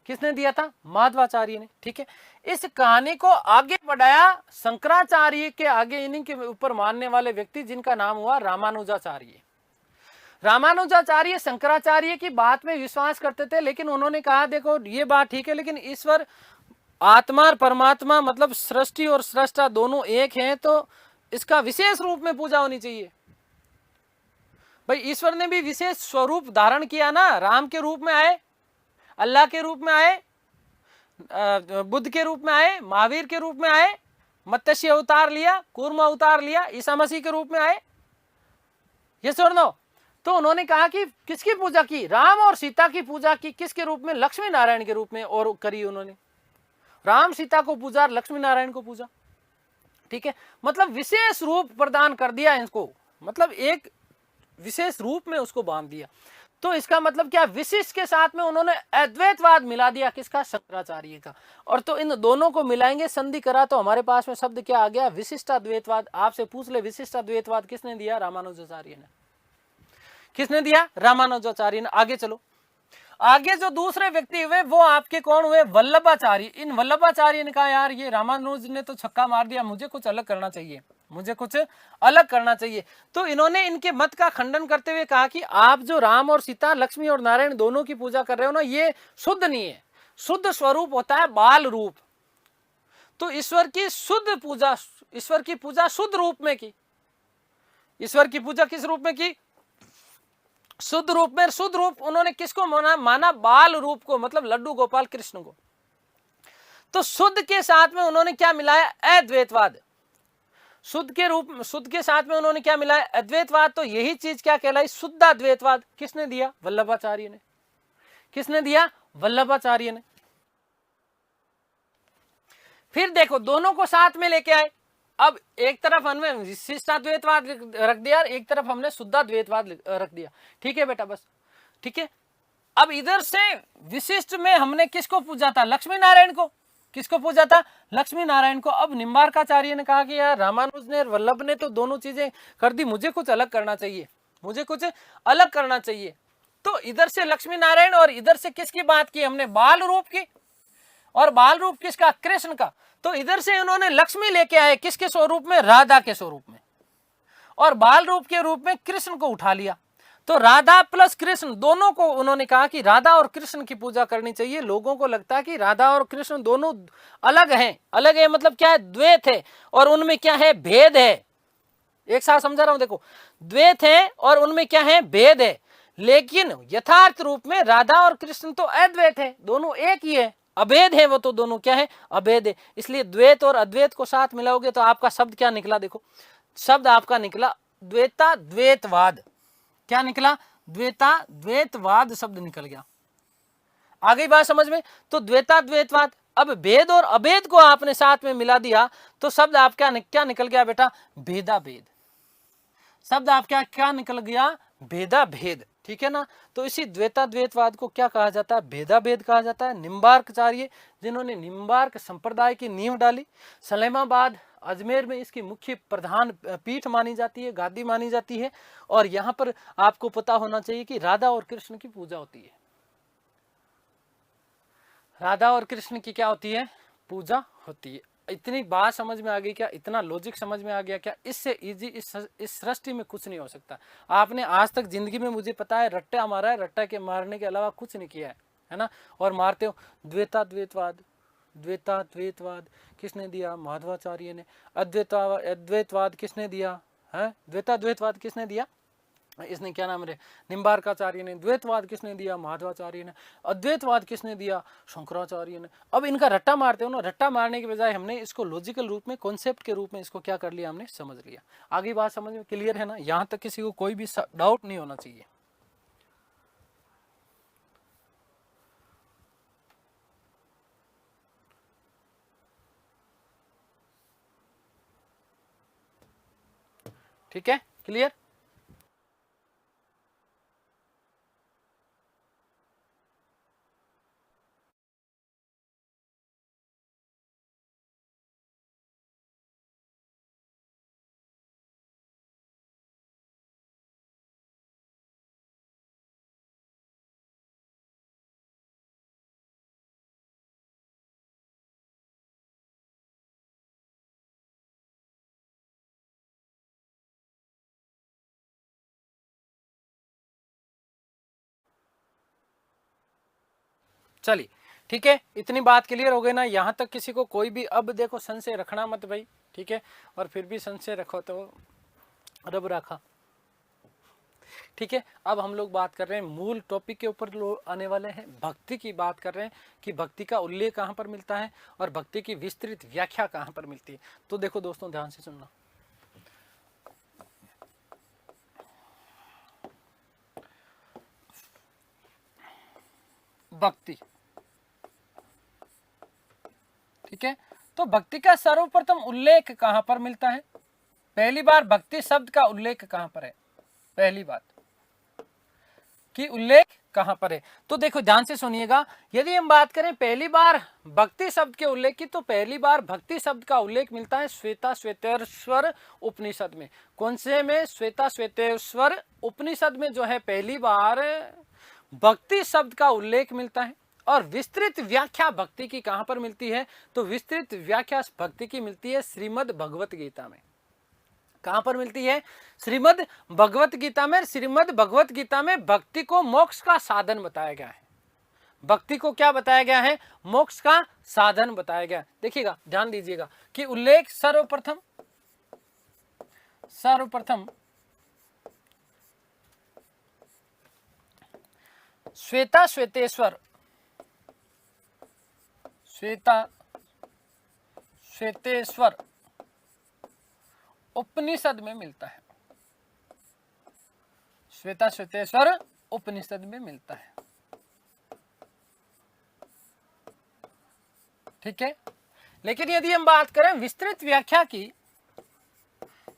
किसने दिया था? माधवाचार्य ने, ठीक है। इस कहानी को आगे बढ़ाया शंकराचार्य के आगे, इन्हीं के ऊपर मानने वाले व्यक्ति जिनका नाम हुआ रामानुजाचार्य। रामानुजाचार्य शंकराचार्य की बात में विश्वास करते थे, लेकिन उन्होंने कहा देखो ये बात ठीक है, लेकिन ईश्वर आत्मा और परमात्मा मतलब सृष्टि और सृष्टा दोनों एक हैं, तो इसका विशेष रूप में पूजा होनी चाहिए। भाई ईश्वर ने भी विशेष स्वरूप धारण किया ना, राम के रूप में आए, अल्लाह के रूप में आए, बुद्ध के रूप में आए, महावीर के रूप में आए, मत्स्य अवतार लिया, कूर्म अवतार लिया, ईसा मसीह के रूप में आए। ये छोड़ दो। तो उन्होंने कहा कि किसकी पूजा की? राम और सीता की पूजा की। किसके रूप में? लक्ष्मी नारायण के रूप में। और करी उन्होंने, राम सीता को पूजा, लक्ष्मी नारायण को पूजा, ठीक है। मतलब विशेष रूप प्रदान कर दिया इनको, मतलब एक विशेष रूप में उसको बांध दिया। तो इसका मतलब क्या? विशिष्ट के साथ में उन्होंने अद्वैतवाद मिला दिया। किसका? शंकराचार्य का। और तो इन दोनों को मिलाएंगे, संधि करा, तो हमारे पास में शब्द क्या आ गया? विशिष्टाद्वैतवाद। आपसे पूछ ले विशिष्टाद्वैतवाद किसने दिया? रामानुजाचार्य ने। किसने दिया? रामानुजाचार्य ने। आगे चलो। आगे जो दूसरे व्यक्ति हुए वो आपके कौन हुए? वल्लभाचार्य। इन वल्लभाचार्य ने कहा यार ये रामानुज ने तो छक्का मार दिया, मुझे कुछ अलग करना चाहिए, मुझे कुछ अलग करना चाहिए। तो इन्होंने इनके मत का खंडन करते हुए कहा कि आप जो राम और सीता, लक्ष्मी और नारायण दोनों की पूजा कर रहे हो ना, ये शुद्ध नहीं है। शुद्ध स्वरूप होता है बाल रूप। तो ईश्वर की शुद्ध पूजा, ईश्वर की पूजा शुद्ध रूप में की। ईश्वर की पूजा किस रूप में की? शुद्ध रूप में। शुद्ध रूप उन्होंने किसको माना? बाल रूप को, मतलब लड्डू गोपाल कृष्ण को। तो शुद्ध के साथ में उन्होंने क्या मिलाया? अद्वैतवाद। शुद्ध के साथ में उन्होंने क्या मिलाया? अद्वैतवाद। तो यही चीज क्या कहलाई? शुद्ध अद्वैतवाद। किसने दिया? वल्लभाचार्य ने। किसने दिया? वल्लभाचार्य ने। फिर देखो दोनों को साथ में लेके आए। अब एक तरफ हमने विशिष्टाद्वैतवाद रख दिया, एक तरफ हमने शुद्धाद्वैतवाद रख दिया, ठीक है बेटा, बस ठीक है। अब इधर से विशिष्ट में हमने किसको पूजा था? लक्ष्मी नारायण को। किसको पूजा था? लक्ष्मी नारायण को। अब निम्बार्काचार्य ने कहा कि यार रामानुज ने, वल्लभ ने तो दोनों चीजें कर दी, मुझे कुछ अलग करना चाहिए, मुझे कुछ अलग करना चाहिए। तो इधर से लक्ष्मी नारायण और इधर से किसकी बात की हमने? बाल रूप की। और बाल रूप किसका? कृष्ण का। तो इधर से उन्होंने लक्ष्मी लेके आए, किसके स्वरूप में? राधा के स्वरूप में। और बाल रूप के रूप में कृष्ण को उठा लिया। तो राधा प्लस कृष्ण दोनों को उन्होंने कहा कि राधा और कृष्ण की पूजा करनी चाहिए। लोगों को लगता है कि राधा और कृष्ण दोनों अलग हैं। अलग है मतलब क्या है? द्वैत है, और उनमें क्या है? भेद है। एक साथ समझा रहा हूं, देखो द्वैत है और उनमें क्या है? भेद है। लेकिन यथार्थ रूप में राधा और कृष्ण तो अद्वैत है, दोनों एक ही है, अभेद है वो तो दोनों क्या है, अभेद है। इसलिए द्वैत और अद्वैत को साथ मिलाओगे तो आपका शब्द क्या निकला, देखो शब्द आपका निकला द्वैता द्वैतवाद। क्या निकला, द्वैता द्वैतवाद शब्द निकल गया। आ गई बात समझ में। तो द्वैता द्वैतवाद, अब भेद और अभेद को आपने साथ में मिला दिया तो शब्द आपका क्या निकल गया बेटा, भेदा भेद। शब्द आपका क्या निकल गया, भेदा भेद, ठीक है ना। तो इसी द्वैता द्वैतवाद को क्या कहा जाता है, भेदा भेद कहा जाता है। निम्बार्काचार्य जिन्होंने निम्बार्क संप्रदाय की नींव डाली, सलेमाबाद अजमेर में इसकी मुख्य प्रधान पीठ मानी जाती है, गादी मानी जाती है। और यहाँ पर आपको पता होना चाहिए कि राधा और कृष्ण की पूजा होती है। राधा और कृष्ण की क्या होती है, पूजा होती है। इतनी बात समझ में आ गई क्या, इतना लॉजिक समझ में आ गया क्या, इससे इजी इस सृष्टि में कुछ नहीं हो सकता। आपने आज तक जिंदगी में मुझे पता है रट्टा मारा है, रट्टा के मारने के अलावा कुछ नहीं किया है ना। और मारते हो। द्वैता द्वैतवाद, द्वैता द्वैतवाद किसने दिया, माधवाचार्य ने। अद्वैतवाद किसने दिया है, द्वैता द्वैतवाद किसने दिया, इसने क्या नाम है, निम्बार्काचार्य ने। द्वैतवाद किसने दिया, माधवाचार्य ने। अद्वैतवाद किसने दिया, शंकराचार्य ने। अब इनका रट्टा मारते हो ना, रट्टा मारने के बजाय हमने इसको लॉजिकल रूप में, कॉन्सेप्ट के रूप में इसको क्या कर लिया, हमने समझ लिया। आगे बात समझ में क्लियर है ना, यहाँ तक किसी को कोई भी डाउट नहीं होना चाहिए। ठीक है, क्लियर। चलिए ठीक है, इतनी बात क्लियर हो गई ना, यहाँ तक किसी को कोई भी, अब देखो संशय रखना मत भाई, ठीक है। और फिर भी संशय रखो तो रब रखा, ठीक है। अब हम लोग बात कर रहे हैं मूल टॉपिक के ऊपर आने वाले हैं, भक्ति की बात कर रहे हैं कि भक्ति का उल्लेख कहाँ पर मिलता है और भक्ति की विस्तृत व्याख्या कहाँ पर मिलती है। तो देखो दोस्तों ध्यान से सुनना। भक्ति, ठीक है। तो भक्ति का सर्वप्रथम उल्लेख कहां पर मिलता है, पहली बार भक्ति शब्द का उल्लेख कहां पर है, पहली बात कि उल्लेख कहां पर है। तो देखो ध्यान से सुनिएगा, यदि हम बात करें पहली बार भक्ति शब्द के उल्लेख की, तो पहली बार भक्ति शब्द का उल्लेख मिलता है श्वेता श्वेतेश्वर उपनिषद में। कौन से में, श्वेता श्वेतेश्वर उपनिषद में जो है पहली बार भक्ति शब्द का उल्लेख मिलता है। और विस्तृत व्याख्या भक्ति की कहां पर मिलती है, तो विस्तृत व्याख्या भक्ति की मिलती है श्रीमद् भगवत गीता में। कहां पर मिलती है, श्रीमद् भगवत गीता में। श्रीमद् भगवत गीता में भक्ति को मोक्ष का साधन बताया गया है। भक्ति को क्या बताया गया है, मोक्ष का साधन बताया गया। देखिएगा, ध्यान दीजिएगा कि उल्लेख सर्वप्रथम श्वेता श्वेतेश्वर, श्वेता श्वेतेश्वर उपनिषद में मिलता है। श्वेता श्वेतेश्वर उपनिषद में मिलता है, ठीक है। लेकिन यदि हम बात करें विस्तृत व्याख्या की,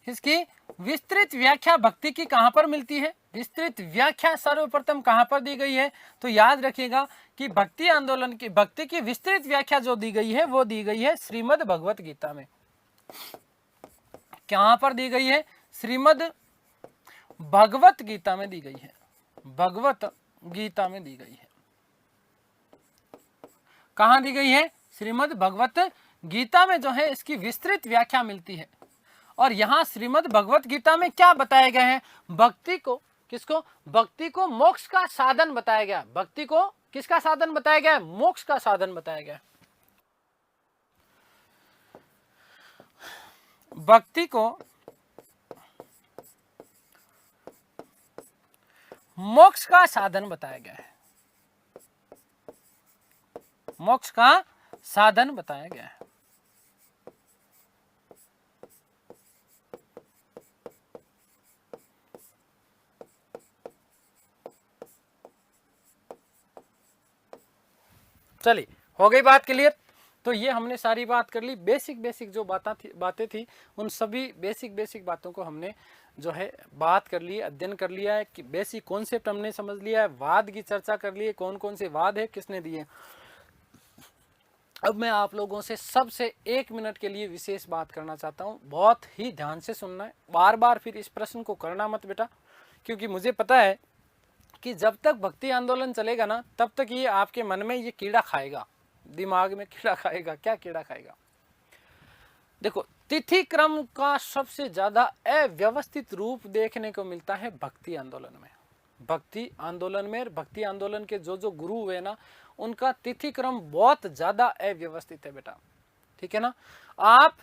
इसकी विस्तृत व्याख्या भक्ति की कहां पर मिलती है, विस्तृत व्याख्या सर्वप्रथम कहां पर दी गई है, तो याद रखिएगा कि भक्ति आंदोलन की भक्ति की विस्तृत व्याख्या जो दी गई है वो दी गई है श्रीमद् भगवत गीता में। कहां पर दी गई है, श्रीमद् भगवत गीता में दी गई है, भगवत गीता में दी गई है। कहां दी गई है, श्रीमद् भगवत गीता में जो है इसकी विस्तृत व्याख्या मिलती है। और यहां श्रीमद् भगवत गीता में क्या बताया गया है, भक्ति को, किसको, भक्ति को मोक्ष का साधन बताया गया। भक्ति को किसका साधन बताया गया है, मोक्ष का साधन बताया गया। भक्ति को मोक्ष का साधन बताया गया है। मोक्ष का साधन बताया गया है। चलिए, हो गई बात क्लियर। तो ये हमने सारी बात कर ली, बेसिक जो बातें थी उन सभी बेसिक बातों को हमने जो है बात कर ली, अध्ययन कर लिया है कि बेसिक कॉन्सेप्ट हमने समझ लिया है, वाद की चर्चा कर ली है, कौन कौन से वाद है, किसने दिए। अब मैं आप लोगों से सबसे 1 मिनट के लिए विशेष बात करना चाहता हूँ, बहुत ही ध्यान से सुनना है, बार बार फिर इस प्रश्न को करना मत बेटा, क्योंकि मुझे पता है कि जब तक भक्ति आंदोलन चलेगा ना तब तक ये आपके मन में ये कीड़ा खाएगा, दिमाग में कीड़ा खाएगा। क्या कीड़ा खाएगा? देखो, तिथि क्रम का सबसे ज्यादा अव्यवस्थित रूप देखने को मिलता है भक्ति आंदोलन में। भक्ति आंदोलन के जो गुरु हुए ना उनका तिथि क्रम बहुत ज्यादा अव्यवस्थित है बेटा, ठीक है ना। आप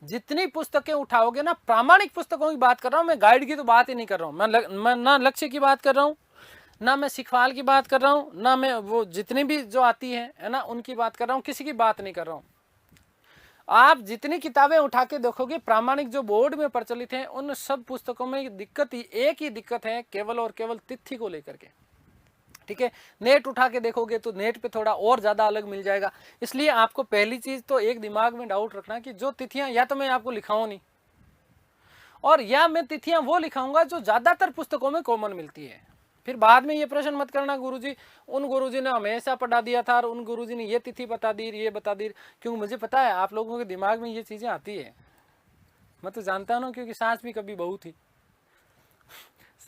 जितनी पुस्तकें उठाओगे ना, प्रामाणिक पुस्तकों की बात कर रहा हूं मैं, गाइड की तो बात ही नहीं कर रहा हूं मैं ना लक्ष्य की बात कर रहा हूं, ना मैं सिखवाल की बात कर रहा हूँ, ना मैं वो जितनी भी जो आती है ना उनकी बात कर रहा हूँ, किसी की बात नहीं कर रहा हूँ। आप जितनी किताबें उठा के देखोगे प्रामाणिक जो बोर्ड में प्रचलित हैं उन सब पुस्तकों में एक ही दिक्कत है, केवल और केवल तिथि को लेकर के, ठीक है। नेट उठा के देखोगे तो नेट पे थोड़ा और ज्यादा अलग मिल जाएगा। इसलिए आपको पहली चीज तो एक दिमाग में डाउट रखना कि जो तिथियां या तो मैं आपको लिखाऊं नहीं, और या मैं तिथियां वो लिखाऊंगा जो ज्यादातर पुस्तकों में कॉमन मिलती है। फिर बाद में ये प्रश्न मत करना गुरुजी उन गुरुजी ने हमेशा पढ़ा दिया था और उन गुरुजी ने ये तिथि बता दी, ये बता दी, क्योंकि मुझे पता है आप लोगों के दिमाग में ये चीजें आती है। मैं तो जानता हूँ क्योंकि सास भी कभी बहू थी,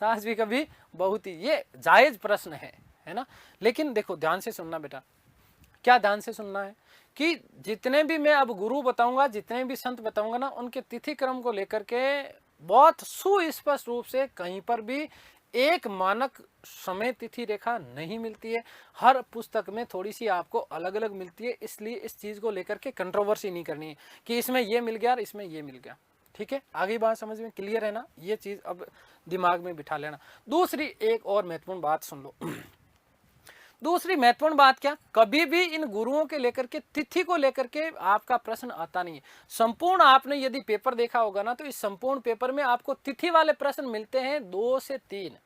सास भी कभी बहू थी। ये जायज प्रश्न है ना। लेकिन देखो ध्यान से सुनना बेटा, क्या ध्यान से सुनना है कि जितने भी मैं अब गुरु बताऊंगा, जितने भी संत बताऊंगा ना, उनके तिथि क्रम को लेकर के बहुत सुस्पष्ट रूप से कहीं पर भी एक मानक समय तिथि रेखा नहीं मिलती है। हर पुस्तक में थोड़ी सी आपको अलग अलग मिलती है। इसलिए इस चीज को लेकर के कंट्रोवर्सी नहीं करनी है कि इसमें ये मिल गया और इसमें ये मिल गया, ठीक है। आगे बात समझ में क्लियर है ना, ये चीज अब दिमाग में बिठा लेना। दूसरी एक और महत्वपूर्ण बात सुन लो। दूसरी महत्वपूर्ण बात क्या, कभी भी इन गुरुओं के लेकर के तिथि को लेकर के आपका प्रश्न आता नहीं है। संपूर्ण आपने यदि पेपर देखा होगा ना तो इस संपूर्ण पेपर में आपको तिथि वाले प्रश्न मिलते हैं 2 से 3।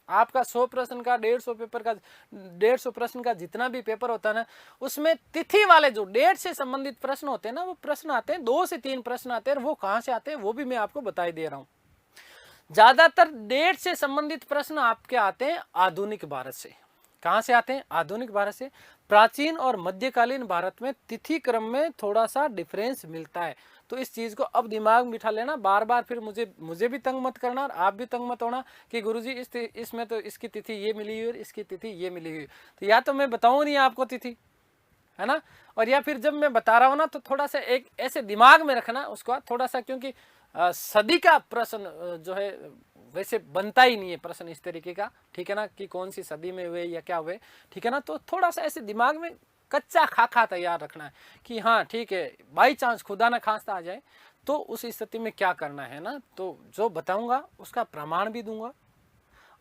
आपका 100 प्रश्न का 150 प्रश्न का जितना भी पेपर होता है ना उसमें तिथि वाले जो डेट से संबंधित प्रश्न होते हैं ना वो प्रश्न आते हैं, 2 से 3 प्रश्न आते हैं। और वो कहां से आते हैं वो भी मैं आपको बता ही दे रहा हूं। ज्यादातर डेट से संबंधित प्रश्न आपके आते हैं आधुनिक भारत से। कहां से आते हैं? आधुनिक भारत से। प्राचीन और मध्यकालीन भारत में तिथि क्रम में थोड़ा सा डिफरेंस मिलता है। तो इस चीज को अब दिमाग में बिठा लेना, बार बार फिर मुझे भी तंग मत करना और आप भी तंग मत होना कि गुरुजी इसमें तो इसकी तिथि ये मिली हुई और इसकी तिथि ये मिली हुई। तो या तो मैं बताऊं नहीं आपको तिथि, है ना, और या फिर जब मैं बता रहा हूं ना तो थोड़ा सा एक ऐसे दिमाग में रखना उसको थोड़ा सा, क्योंकि सदी का प्रश्न जो है वैसे बनता ही नहीं है प्रश्न इस तरीके का, ठीक है ना, कि कौन सी सदी में हुए या क्या हुए, ठीक है ना। तो थोड़ा सा ऐसे दिमाग में कच्चा खाका तैयार रखना है कि हाँ ठीक है, बाई चांस खुदा ना खास्ता आ जाए तो उस स्थिति में क्या करना है ना। तो जो बताऊंगा उसका प्रमाण भी दूंगा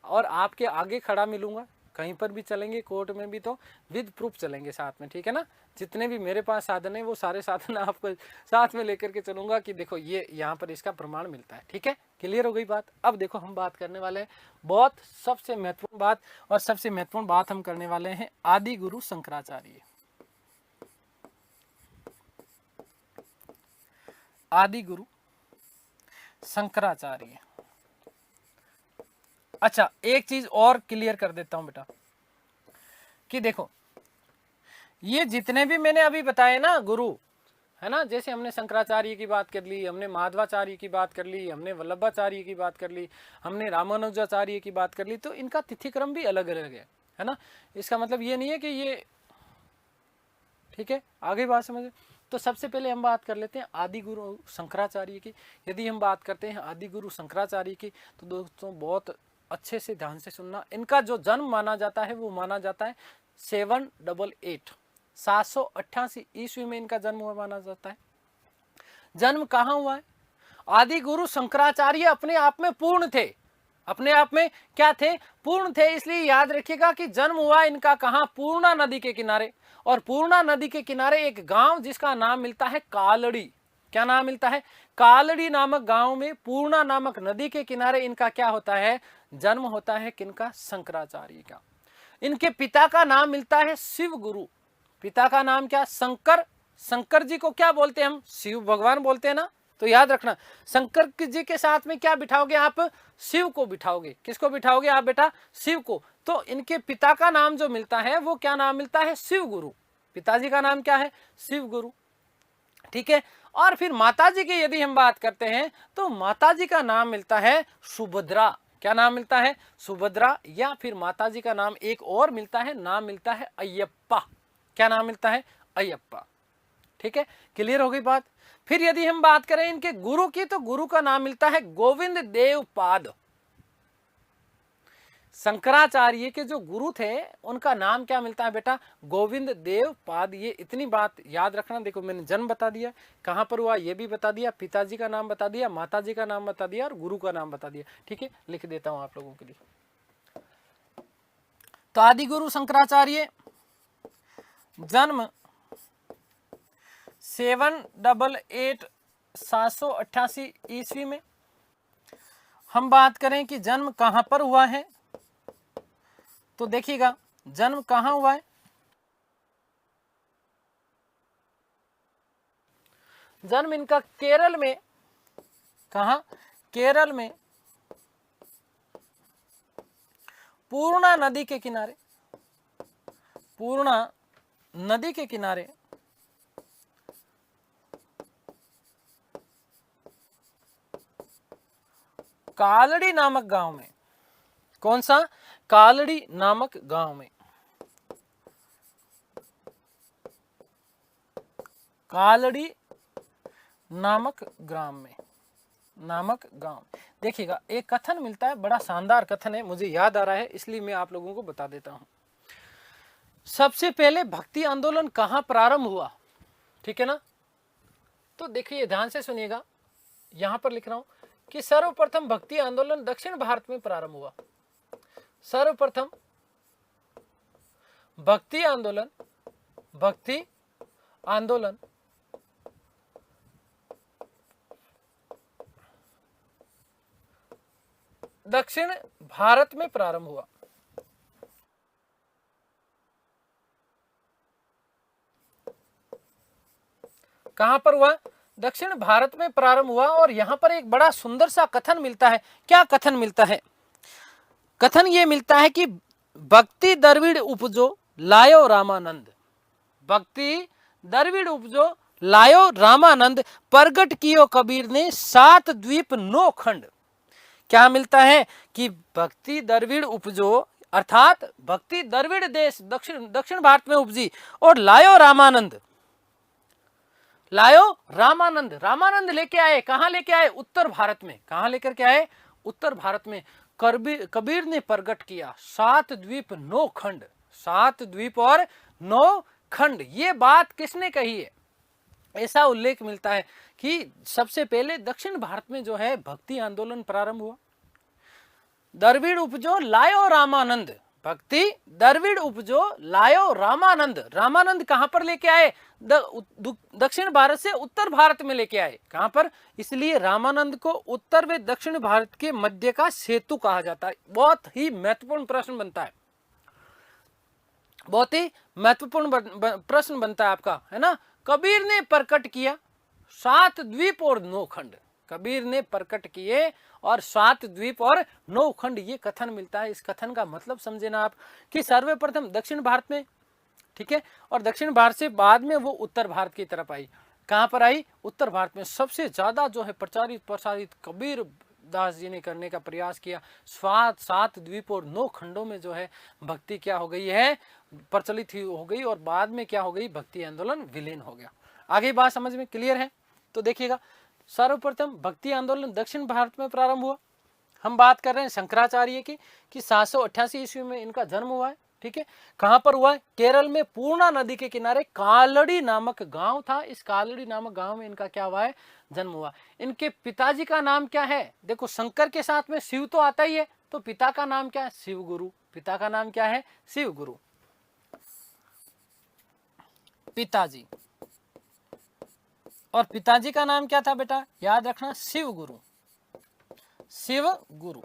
और आपके आगे खड़ा मिलूंगा, कहीं पर भी चलेंगे कोर्ट में भी तो विद प्रूफ चलेंगे साथ में, ठीक है ना। जितने भी मेरे पास साधन है वो सारे साधन आपको साथ में लेकर के चलूंगा कि देखो ये यहाँ पर इसका प्रमाण मिलता है, ठीक है। क्लियर हो गई बात। अब देखो हम बात करने वाले हैं बहुत सबसे महत्वपूर्ण बात, और सबसे महत्वपूर्ण बात हम करने वाले हैं आदि गुरु शंकराचार्य। आदि गुरु शंकराचार्य। अच्छा एक चीज और क्लियर कर देता हूं बेटा कि देखो ये जितने भी मैंने अभी बताए ना गुरु, है ना, जैसे हमने शंकराचार्य की बात कर ली, हमने माधवाचार्य की बात कर ली, हमने वल्लभाचार्य की बात कर ली, हमने रामानुजाचार्य की बात कर ली, तो इनका तिथि क्रम भी अलग अलग है ना। इसका मतलब ये नहीं है कि ये, ठीक है, आगे बात समझे। तो सबसे पहले हम बात कर लेते हैं आदि गुरु शंकराचार्य की। यदि हम बात करते हैं आदि गुरु शंकराचार्य की तो दोस्तों बहुत अच्छे से ध्यान से सुनना। इनका जो जन्म माना जाता है वो माना जाता है 788 ईस्वी में इनका जन्म हुआ माना जाता है। जन्म कहाँ हुआ है? आदि गुरु शंकराचार्य अपने आप में पूर्ण थे, अपने आप में क्या थे, पूर्ण थे। इसलिए याद रखिएगा कि जन्म हुआ इनका कहां, पूर्णा नदी के किनारे। और पूर्णा नदी के किनारे एक गांव जिसका नाम मिलता है कालड़ी। क्या नाम मिलता है, कालड़ी नामक गांव में पूर्णा नामक नदी के किनारे इनका क्या होता है, जन्म होता है। किनका, शंकराचार्य का। इनके पिता का नाम मिलता है शिव गुरु। पिता का नाम क्या, शंकर। शंकर जी को क्या बोलते हैं हम, शिव भगवान बोलते हैं ना। तो याद रखना, शंकर जी के साथ में क्या बिठाओगे आप, शिव को बिठाओगे। किसको बिठाओगे आप बेटा, शिव को। तो इनके पिता का नाम जो मिलता है वो क्या नाम मिलता है, शिव गुरु। पिताजी का नाम क्या है, शिव गुरु। ठीक है। और फिर माताजी की यदि हम बात करते हैं तो माताजी का नाम मिलता है सुभद्रा। क्या नाम मिलता है, सुभद्रा। या फिर माताजी का नाम एक और मिलता है, नाम मिलता है अयप्पा। क्या नाम मिलता है, अयप्पा। ठीक है, क्लियर हो गई बात। फिर यदि हम बात करें इनके गुरु की, तो गुरु का नाम मिलता है गोविंद देव पाद। शंकराचार्य के जो गुरु थे उनका नाम क्या मिलता है बेटा, गोविंद देव पाद। ये इतनी बात याद रखना। देखो मैंने जन्म बता दिया, कहां पर हुआ ये भी बता दिया, पिताजी का नाम बता दिया, माताजी का नाम बता दिया और गुरु का नाम बता दिया। ठीक है, लिख देता हूं आप लोगों के लिए। तो आदि गुरु शंकराचार्य, जन्म 788 ईस्वी में। हम बात करें कि जन्म कहां पर हुआ है, तो देखिएगा जन्म कहां हुआ है, जन्म इनका केरल में। कहां, केरल में, पूर्णा नदी के किनारे। पूर्णा नदी के किनारे कालड़ी नामक गांव में। कौन सा, कालड़ी नामक गांव में। कालड़ी नामक ग्राम में, नामक गांव। देखिएगा एक कथन मिलता है, बड़ा शानदार कथन है, मुझे याद आ रहा है इसलिए मैं आप लोगों को बता देता हूं। सबसे पहले भक्ति आंदोलन कहां प्रारंभ हुआ, ठीक है ना। तो देखिए ध्यान से सुनिएगा, यहां पर लिख रहा हूं कि सर्वप्रथम भक्ति आंदोलन दक्षिण भारत में प्रारंभ हुआ। सर्वप्रथम भक्ति आंदोलन, भक्ति आंदोलन दक्षिण भारत में प्रारंभ हुआ। कहां पर हुआ, दक्षिण भारत में प्रारंभ हुआ। और यहां पर एक बड़ा सुंदर सा कथन मिलता है। क्या कथन मिलता है, कथन ये मिलता है कि भक्ति द्रविड़ उपजो लायो रामानंद। भक्ति द्रविड़ उपजो लायो रामानंद, प्रगट कियो कबीर ने 7 द्वीप 9 खंड। क्या मिलता है कि भक्ति द्रविड़ उपजो, अर्थात भक्ति द्रविड़ देश दक्षिण भारत में उपजी और लायो रामानंद। लायो रामानंद, रामानंद लेके आए, कहां लेके आए, उत्तर भारत में। कहां लेकर के आए, उत्तर भारत में। कबीर ने प्रकट किया 7 द्वीप 9 खंड। 7 द्वीप और 9 खंड, ये बात किसने कही है, ऐसा उल्लेख मिलता है कि सबसे पहले दक्षिण भारत में जो है भक्ति आंदोलन प्रारंभ हुआ। द्रविड़ उपजो लायो रामानंद, भक्ति द्रविड़ उपजो लायो रामानंद। रामानंद कहां पर लेके आए, दक्षिण भारत से उत्तर भारत में लेके आए। कहां पर, इसलिए रामानंद को उत्तर व दक्षिण भारत के मध्य का सेतु कहा जाता है। बहुत ही महत्वपूर्ण प्रश्न बनता है, बहुत ही महत्वपूर्ण प्रश्न बनता है आपका, है ना। कबीर ने प्रकट किया 7 द्वीप और 9 खंड। कबीर ने प्रकट किए और 7 द्वीप और 9 खंड, ये कथन मिलता है। इस कथन का मतलब समझे ना आप कि सर्वप्रथम दक्षिण भारत में, ठीक है, और दक्षिण भारत से बाद में वो उत्तर भारत की तरफ आई। कहां पर आई, उत्तर भारत में। सबसे ज्यादा जो है प्रसारित कबीर दास जी ने करने का प्रयास किया। 7 द्वीप और 9 खंडों में जो है भक्ति क्या हो गई है, प्रचलित हो गई। और बाद में क्या हो गई, भक्ति आंदोलन विलीन हो गया। आगे बात समझ में क्लियर है। तो देखिएगा सर्वप्रथम भक्ति आंदोलन दक्षिण भारत में प्रारंभ हुआ। हम बात कर रहे हैं शंकराचार्य की कि 788 ईस्वी में इनका जन्म हुआ है। ठीक है, कहां पर हुआ है? केरल में पूर्णा नदी के किनारे कालड़ी नामक गांव था। इस कालड़ी नामक गांव में इनका क्या हुआ है? जन्म हुआ। इनके पिताजी का नाम क्या है? देखो शंकर के साथ में शिव तो आता ही है, तो पिता का नाम क्या है? शिव गुरु। पिता का नाम क्या है? शिव गुरु। पिताजी, और पिताजी का नाम क्या था बेटा? याद रखना, शिव गुरु। शिव गुरु।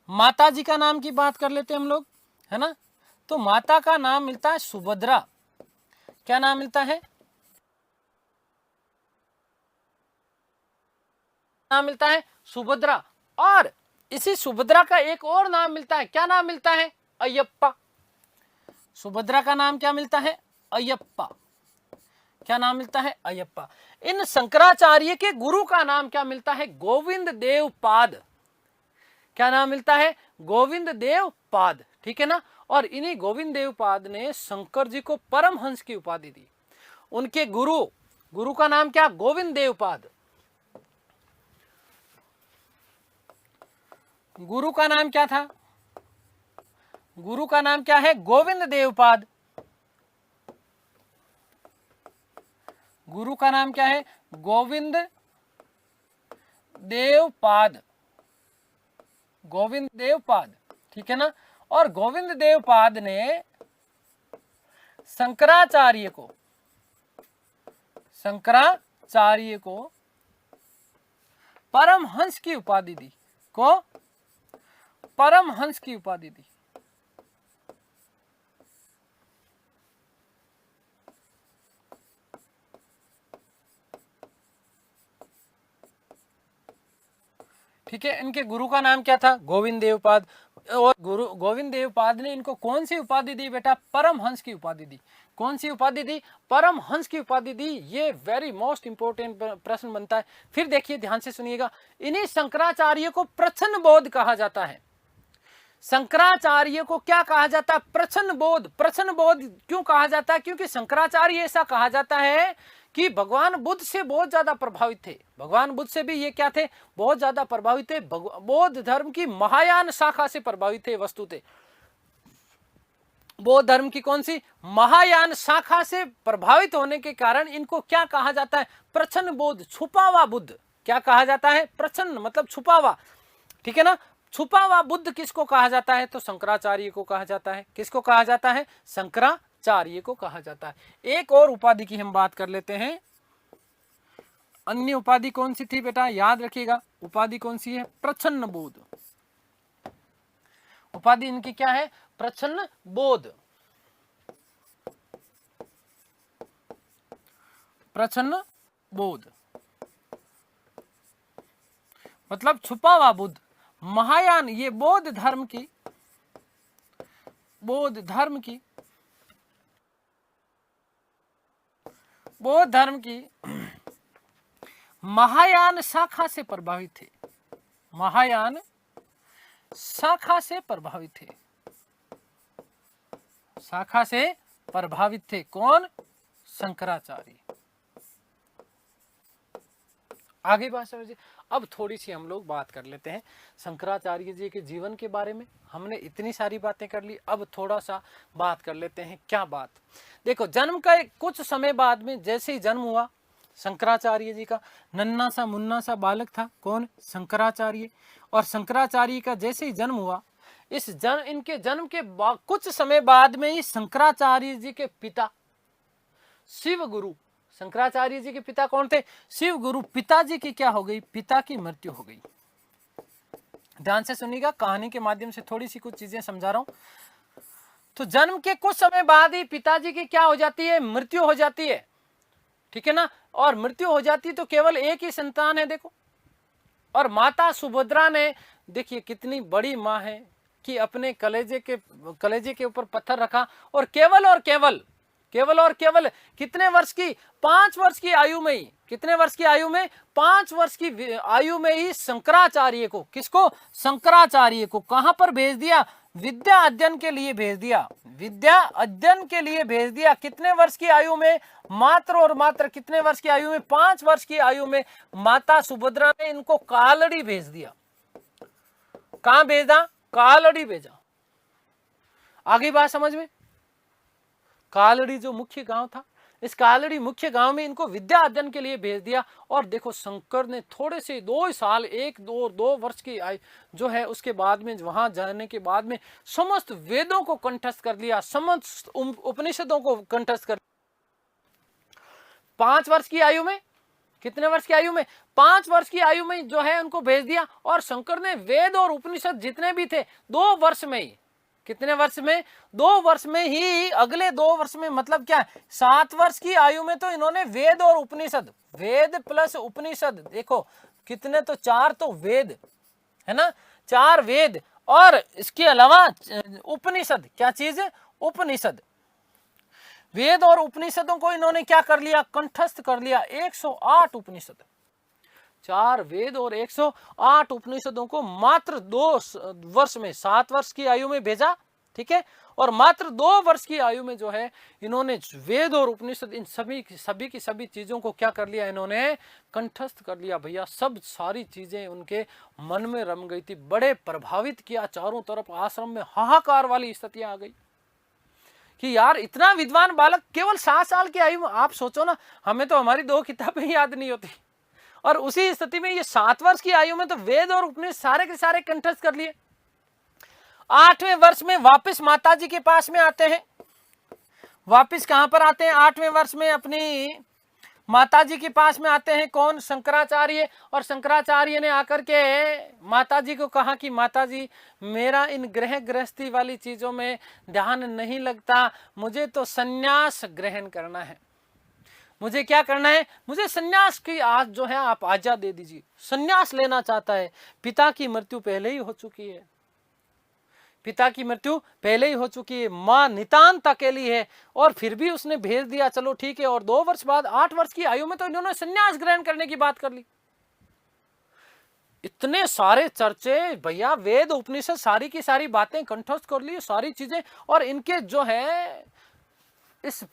माताजी का नाम की बात कर लेते हैं हम लोग, है ना। तो माता का नाम मिलता है सुभद्रा। क्या नाम मिलता है? नाम मिलता है सुभद्रा। और इसी सुभद्रा का एक और नाम मिलता है। क्या नाम मिलता है? अयप्पा। सुभद्रा का नाम क्या मिलता है? अयप्पा। क्या नाम मिलता है? अयप्पा। इन शंकराचार्य के गुरु का नाम क्या मिलता है? गोविंद देव पाद। क्या नाम मिलता है? गोविंद देव पाद। ठीक है ना। और इन्हीं गोविंद देव पाद ने शंकर जी को परमहंस की उपाधि दी। उनके गुरु का नाम क्या? गोविंद देव पाद। गुरु का नाम क्या था? गुरु का नाम क्या है? गोविंद देवपाद। गुरु का नाम क्या है? गोविंद देवपाद। गोविंद देवपाद। ठीक है ना। और गोविंद देवपाद ने शंकराचार्य को परमहंस की उपाधि दी। परमहंस की उपाधि दी। ठीक है। इनके गुरु का नाम क्या था? गोविंद देवपाद। और गुरु गोविंद देवपाद ने इनको कौन सी उपाधि दी बेटा? परमहंस की उपाधि दी। कौन सी उपाधि दी? परमहंस की उपाधि दी। ये वेरी मोस्ट इंपोर्टेंट प्रश्न बनता है। फिर देखिए, ध्यान से सुनिएगा। इन्हीं शंकराचार्य को प्रच्छन्न बोध कहा जाता है। शंकराचार्य को क्या कहा जाता है? प्रच्छन्न बोध। प्रच्छन्न बोध क्यों कहा जाता है? क्योंकि शंकराचार्य ऐसा कहा जाता है कि भगवान बुद्ध से बहुत ज्यादा प्रभावित थे। भगवान बुद्ध से भी ये क्या थे? बहुत ज्यादा प्रभावित थे। बौद्ध धर्म की महायान शाखा से प्रभावित थे। वस्तुतः बौद्ध धर्म की कौन सी? महायान शाखा से प्रभावित होने के कारण इनको क्या कहा जाता है? प्रच्छन्न बोध, छुपा हुआ बुद्ध। क्या कहा जाता है? प्रच्छन्न मतलब छुपा हुआ। ठीक है ना। छुपा हुआ बुद्ध किसको कहा जाता है? तो शंकराचार्य को कहा जाता है। किसको कहा जाता है? शंकराचार्य को कहा जाता है। एक और उपाधि की हम बात कर लेते हैं। अन्य उपाधि कौन सी थी बेटा? याद रखिएगा, उपाधि कौन सी है? प्रच्छन्न बोध। उपाधि इनकी क्या है? प्रच्छन्न बोध। प्रच्छन्न बोध मतलब छुपा हुआ बुद्ध। महायान, ये बौद्ध धर्म की महायान शाखा से प्रभावित थे। महायान शाखा से प्रभावित थे। शाखा से प्रभावित थे कौन? शंकराचार्य। आगे बात समझिए। अब थोड़ी सी हम लोग बात कर लेते हैं शंकराचार्य जी के जीवन के बारे में। हमने इतनी सारी बातें कर ली, अब थोड़ा सा बात कर लेते हैं। क्या बात? देखो, जन्म का कुछ समय बाद में जैसे ही जन्म हुआ शंकराचार्य जी का, नन्ना सा मुन्ना सा बालक था। कौन? शंकराचार्य। और शंकराचार्य का जैसे ही जन्म हुआ, इनके जन्म के कुछ समय बाद में ही शंकराचार्य जी के पिता शिव गुरु, शंकराचार्य जी के पिता कौन थे? शिव गुरु। पिताजी की क्या हो गई? पिता की मृत्यु हो गई। ध्यान से सुनिएगा, कहानी के माध्यम से थोड़ी सी कुछ चीजें समझा रहा हूं। तो जन्म के कुछ समय बाद ही पिताजी की क्या हो जाती है? मृत्यु हो जाती है। ठीक है ना। और मृत्यु हो जाती है तो केवल एक ही संतान है। देखो, और माता सुभद्रा ने, देखिए कितनी बड़ी माँ है कि अपने कलेजे के ऊपर पत्थर रखा और केवल कितने वर्ष की? 5 वर्ष की आयु में ही। कितने वर्ष की आयु में? 5 वर्ष की आयु में ही शंकराचार्य को, किसको? शंकराचार्य को कहां पर भेज दिया? विद्या अध्ययन के लिए भेज दिया। विद्या अध्ययन के लिए भेज दिया। कितने वर्ष की आयु में? मात्र और मात्र कितने वर्ष की आयु में? 5 वर्ष की आयु में माता सुभद्रा ने इनको कालड़ी भेज दिया। कहां भेजा? कालड़ी भेजा। आगे बात समझ में। कालड़ी जो मुख्य गांव था, इस कालड़ी मुख्य गांव में इनको विद्या अध्ययन के लिए भेज दिया। और देखो शंकर ने थोड़े से 2 साल, 1-2 वर्ष की आयु जो है उसके बाद में वहां जाने के बाद में समस्त वेदों को कंठस्थ कर लिया, समस्त उपनिषदों को कंठस्थ कर। 5 वर्ष की आयु में, कितने वर्ष की आयु में, 5 वर्ष की आयु में जो है उनको भेज दिया। और शंकर ने वेद और उपनिषद जितने भी थे 2 वर्ष में ही, कितने वर्ष में, 2 वर्ष में ही, अगले 2 वर्ष में, मतलब क्या, 7 वर्ष की आयु में तो इन्होंने वेद और उपनिषद, वेद प्लस उपनिषद, देखो कितने, तो 4 तो वेद है ना, 4 वेद और इसके अलावा उपनिषद, क्या चीज है, उपनिषद, वेद और उपनिषदों को इन्होंने क्या कर लिया, कंठस्थ कर लिया। 108 उपनिषद, 4 वेद और 108 उपनिषदों को मात्र 2 वर्ष में, 7 वर्ष की आयु में भेजा, ठीक है। और मात्र 2 वर्ष की आयु में जो है इन्होंने वेद और उपनिषद, इन सभी की सभी चीजों को क्या कर लिया, इन्होंने कंठस्थ कर लिया। भैया सब सारी चीजें उनके मन में रम गई थी, बड़े प्रभावित किया। चारों तरफ आश्रम में हाहाकार वाली स्थितियां आ गई कि यार इतना विद्वान बालक केवल 7 साल की आयु में, आप सोचो ना, हमें तो हमारी 2 किताबें याद नहीं होती, और उसी स्थिति में ये 7 वर्ष की आयु में तो वेद और उपनिषद सारे के सारे कंठस्थ कर लिए। 8वें वर्ष में वापस माताजी के पास में आते हैं। वापस कहां पर आते हैं, 8वें वर्ष में अपनी माताजी के पास में आते हैं। कौन, शंकराचार्य। और शंकराचार्य ने आकर के माताजी को कहा कि माताजी मेरा इन ग्रह गृहस्थी वाली चीजों में ध्यान नहीं लगता, मुझे तो संन्यास ग्रहण करना है। मुझे क्या करना है, मुझे संन्यास की आज जो है आप आज्ञा दे दीजिए। संन्यास लेना चाहता है। पिता की मृत्यु पहले ही हो चुकी है, पिता की मृत्यु पहले ही हो चुकी है, माँ नितांत अकेली है, और फिर भी उसने भेज दिया, चलो ठीक है। और 2 वर्ष बाद 8 वर्ष की आयु में तो इन्होंने संन्यास ग्रहण करने की बात कर ली। इतने सारे चर्चे भैया, वेद उपनिषद सारी की सारी बातें कंठस्थ कर ली, सारी चीजें, और इनके जो है इस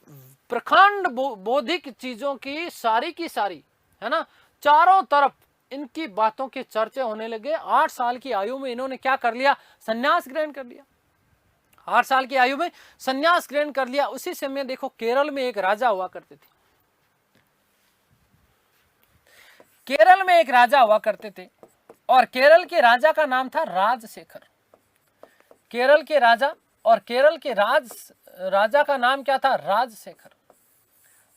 प्रखंड बौद्धिक चीजों की सारी है ना, चारों तरफ इनकी बातों के चर्चे होने लगे। 8 साल की आयु में इन्होंने क्या कर लिया, संन्यास ग्रहण कर लिया। 8 साल की आयु में संन्यास ग्रहण कर लिया। उसी समय देखो केरल में एक राजा हुआ करते थे, केरल में एक राजा हुआ करते थे, और केरल के राजा का नाम था राजशेखर। केरल के राजा, और केरल के राजा का नाम क्या था, राजशेखर।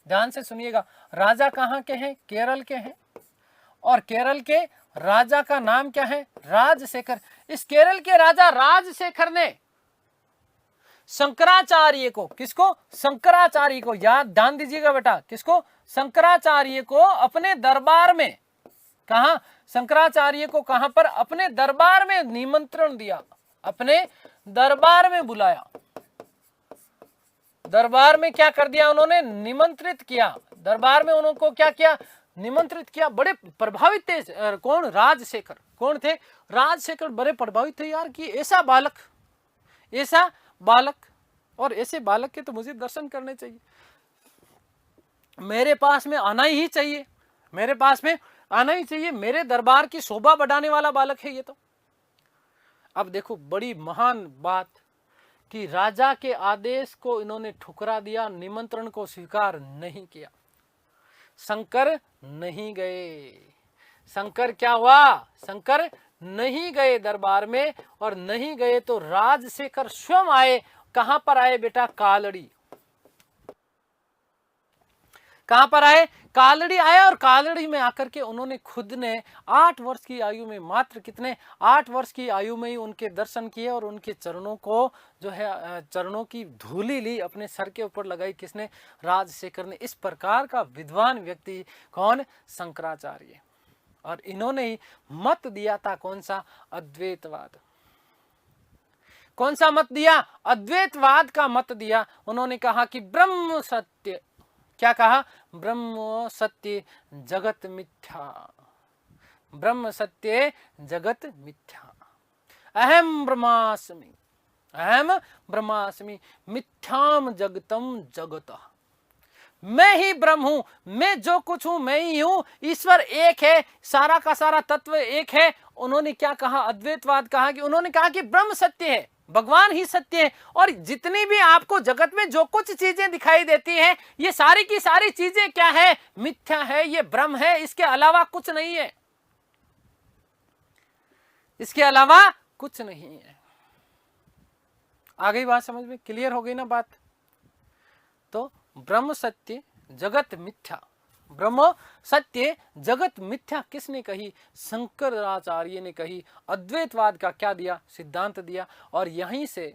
ध्यान से सुनिएगा, राजा कहाँ के हैं, केरल के हैं, और केरल के राजा का नाम क्या है, राजशेखर। इस केरल के राजा राजशेखर ने शंकराचार्य को, किसको, शंकराचार्य को, याद ध्यान दीजिएगा बेटा, किसको, शंकराचार्य को अपने दरबार में, कहा, शंकराचार्य को कहां पर, अपने दरबार में निमंत्रण दिया, अपने दरबार में बुलाया। दरबार में क्या कर दिया उन्होंने, निमंत्रित किया। दरबार में उनको क्या किया, निमंत्रित किया। बड़े प्रभावित थे। कौन, राजशेखर। कौन थे, राजशेखर बड़े प्रभावित थे यार कि ऐसा बालक, ऐसा बालक, और ऐसे बालक के तो मुझे दर्शन करने चाहिए, मेरे पास में आना ही चाहिए, मेरे पास में आना ही चाहिए, मेरे दरबार की शोभा बढ़ाने वाला बालक है ये तो। अब देखो बड़ी महान बात कि राजा के आदेश को इन्होंने ठुकरा दिया, निमंत्रण को स्वीकार नहीं किया। शंकर नहीं गए। शंकर क्या हुआ, शंकर नहीं गए दरबार में, और नहीं गए तो राजशेखर स्वयं आए। कहां पर आए बेटा, कालड़ी। कहां पर आए, कालड़ी आया। और कालड़ी में आकर के उन्होंने खुद ने 8 वर्ष की आयु में, मात्र कितने, 8 वर्ष की आयु में ही उनके दर्शन किए, और उनके चरणों को जो है, चरणों की धूली ली, अपने सर के ऊपर लगाई। किसने, राजशेखर ने। इस प्रकार का विद्वान व्यक्ति कौन, शंकराचार्य। और इन्होंने ही मत दिया था, कौन सा, अद्वैतवाद। कौन सा मत दिया, अद्वैतवाद का मत दिया। उन्होंने कहा कि ब्रह्म सत्य, क्या कहा, ब्रह्म सत्य जगत मिथ्या, ब्रह्म सत्य जगत मिथ्या, अहम ब्रह्मास्मि, अहम ब्रह्मास्मि, मिथ्याम जगतम जगतः। मैं ही ब्रह्म हूं, मैं जो कुछ हूं मैं ही हूं, ईश्वर एक है, सारा का सारा तत्व एक है। उन्होंने क्या कहा, अद्वैतवाद कहा कि उन्होंने कहा कि ब्रह्म सत्य है, भगवान ही सत्य है। और जितनी भी आपको जगत में जो कुछ चीजें दिखाई देती है, ये सारी की सारी चीजें क्या है? मिथ्या है, ये भ्रम है, इसके अलावा कुछ नहीं है, इसके अलावा कुछ नहीं है। आ गई बात समझ में? क्लियर हो गई ना बात? तो ब्रह्म सत्य जगत मिथ्या, ब्रह्म सत्य जगत मिथ्या किसने कही? शंकराचार्य ने कही। अद्वैतवाद का क्या दिया? सिद्धांत दिया। और यहीं से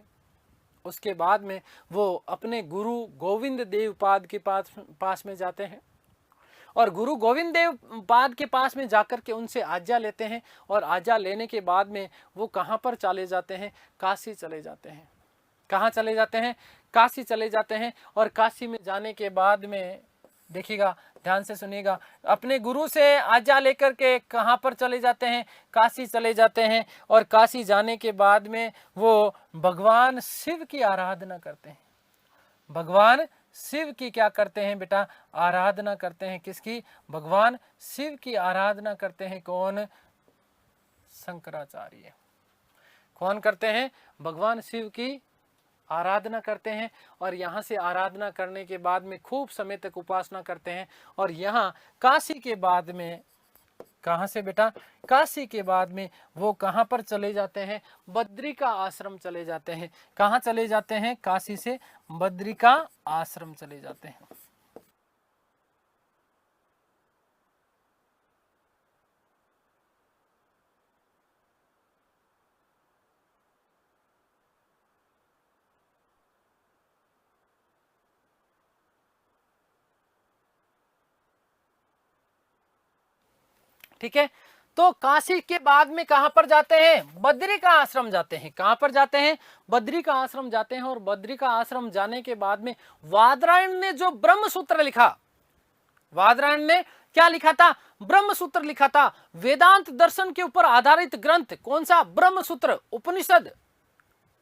उसके बाद में वो अपने गुरु गोविंद देव पाद के पास में जाते हैं, और गुरु गोविंद देव पाद के पास में जाकर के उनसे आज्ञा लेते हैं। और आज्ञा लेने के बाद में वो कहाँ पर चले जाते हैं? काशी चले जाते हैं। कहाँ चले जाते हैं? काशी चले जाते हैं। और काशी में जाने के बाद में देखिएगा, ध्यान से सुनिएगा, अपने गुरु से आज्ञा लेकर के कहाँ पर चले जाते हैं? काशी चले जाते हैं। और काशी जाने के बाद में वो भगवान शिव की आराधना करते हैं। भगवान शिव की क्या करते हैं बेटा? आराधना करते हैं। किसकी? भगवान शिव की आराधना करते हैं। कौन? शंकराचार्य। कौन करते हैं? भगवान शिव की आराधना करते हैं। और यहाँ से आराधना करने के बाद में खूब समय तक उपासना करते हैं। और यहाँ काशी के बाद में, कहाँ से बेटा? काशी के बाद में वो कहाँ पर चले जाते हैं? बद्रिका आश्रम चले जाते हैं। कहाँ चले जाते हैं? काशी से बद्रिका आश्रम चले जाते हैं। ठीक है, तो काशी के बाद में कहां पर जाते हैं? बद्री का आश्रम जाते हैं। कहां पर जाते हैं? बद्री का आश्रम जाते हैं। और बद्री का आश्रम जाने के बाद में वादरायण ने जो ब्रह्म सूत्र लिखा, वादरायण ने क्या लिखा था? ब्रह्म सूत्र लिखा था। वेदांत दर्शन के ऊपर आधारित ग्रंथ। कौन सा? ब्रह्म सूत्र। उपनिषद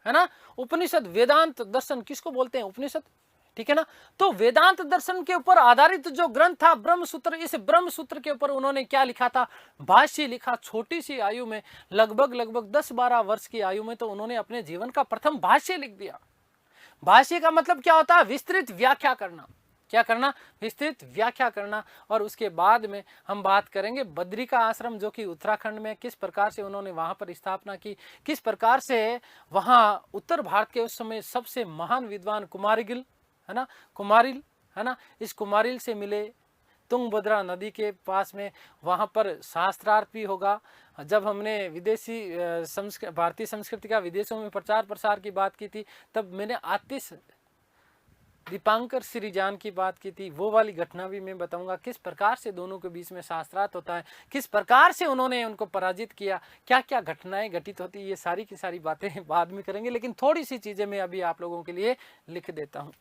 है ना, उपनिषद। वेदांत दर्शन किसको बोलते हैं? उपनिषद। ठीक है ना। तो वेदांत दर्शन के ऊपर आधारित जो ग्रंथ था ब्रह्म सूत्र, इस ब्रह्म सूत्र के ऊपर उन्होंने क्या लिखा था? भाष्य लिखा। छोटी सी आयु में, लगभग 10-12 वर्ष की आयु में, तो उन्होंने अपने जीवन का प्रथम भाष्य लिख दिया। भाष्य का मतलब क्या होता है? विस्तृत व्याख्या करना। क्या करना? विस्तृत व्याख्या करना। और उसके बाद में हम बात करेंगे बद्रिका आश्रम, जो कि उत्तराखंड में, किस प्रकार से उन्होंने वहां पर स्थापना की, किस प्रकार से वहां उत्तर भारत के उस समय सबसे महान विद्वान कुमारिल है ना, कुमारिल है ना, इस कुमारिल से मिले तुंगभद्रा नदी के पास में। वहां पर शास्त्रार्थ भी होगा। जब हमने विदेशी भारतीय संस्कृति का विदेशों में प्रचार प्रसार की बात की थी, तब मैंने आतिश दीपांकर श्रीजान की बात की थी। वो वाली घटना भी मैं बताऊंगा, किस प्रकार से दोनों के बीच में शास्त्रार्थ होता है, किस प्रकार से उन्होंने उनको पराजित किया, क्या क्या घटनाएं घटित होती है। ये सारी की सारी बातें बाद में करेंगे, लेकिन थोड़ी सी चीजें मैं अभी आप लोगों के लिए लिख देता हूं।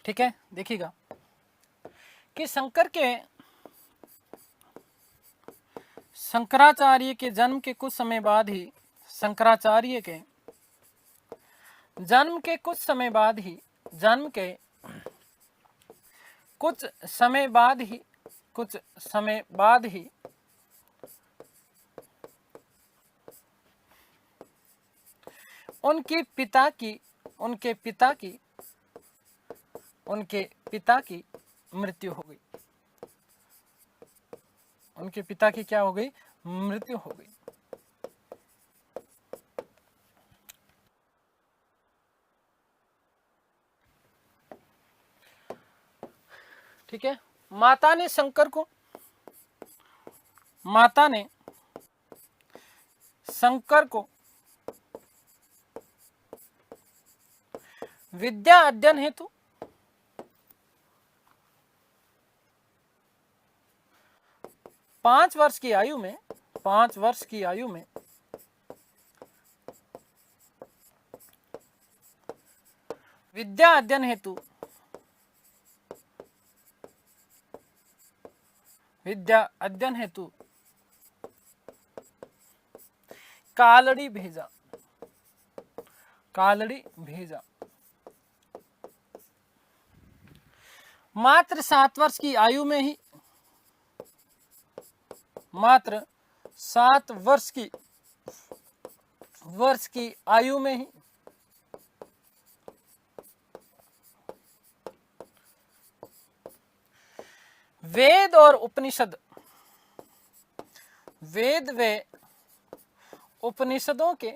ठीक है, देखिएगा कि शंकराचार्य के जन्म के कुछ समय बाद ही, शंकराचार्य के जन्म के कुछ समय बाद ही, जन्म के कुछ समय बाद ही, कुछ समय बाद ही उनके पिता की मृत्यु हो गई। उनके पिता की क्या हो गई? मृत्यु हो गई। ठीक है, माता ने शंकर को विद्या अध्ययन हेतु 5 वर्ष की आयु में, 5 वर्ष की आयु में विद्या अध्ययन हेतु, विद्या अध्ययन हेतु कालड़ी भेजा, कालड़ी भेजा। मात्र 7 वर्ष की आयु में ही, मात्र 7 वर्ष की आयु में ही वेद और उपनिषद, वेद व उपनिषदों के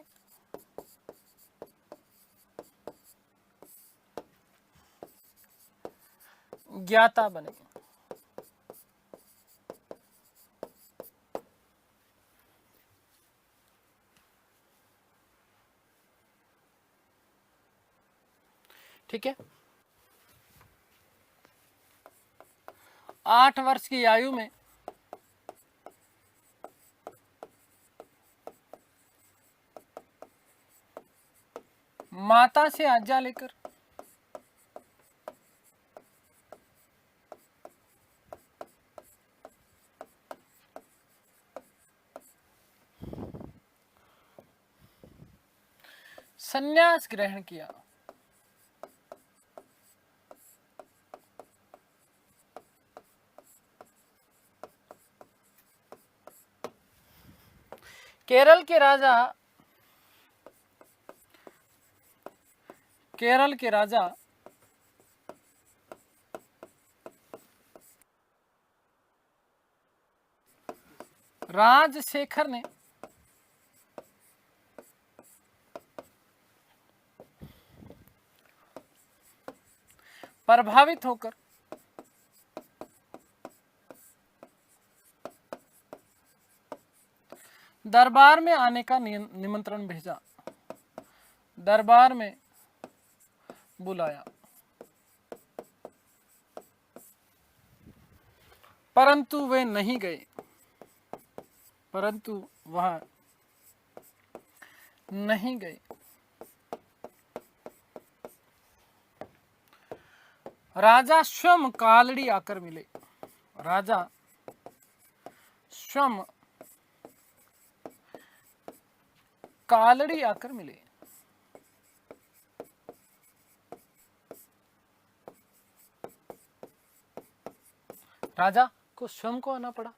ज्ञाता बने। ठीक है। 8 वर्ष की आयु में माता से आज्ञा लेकर संन्यास ग्रहण किया। केरल के राजा, केरल के राजा राजशेखर ने प्रभावित होकर दरबार में आने का निमंत्रण भेजा, दरबार में बुलाया, परंतु वे नहीं गए, परंतु वह नहीं गए। राजा स्वयं कालड़ी आकर मिले, राजा स्वयं कालड़ी आकर मिले। राजा को स्वयं को आना पड़ा,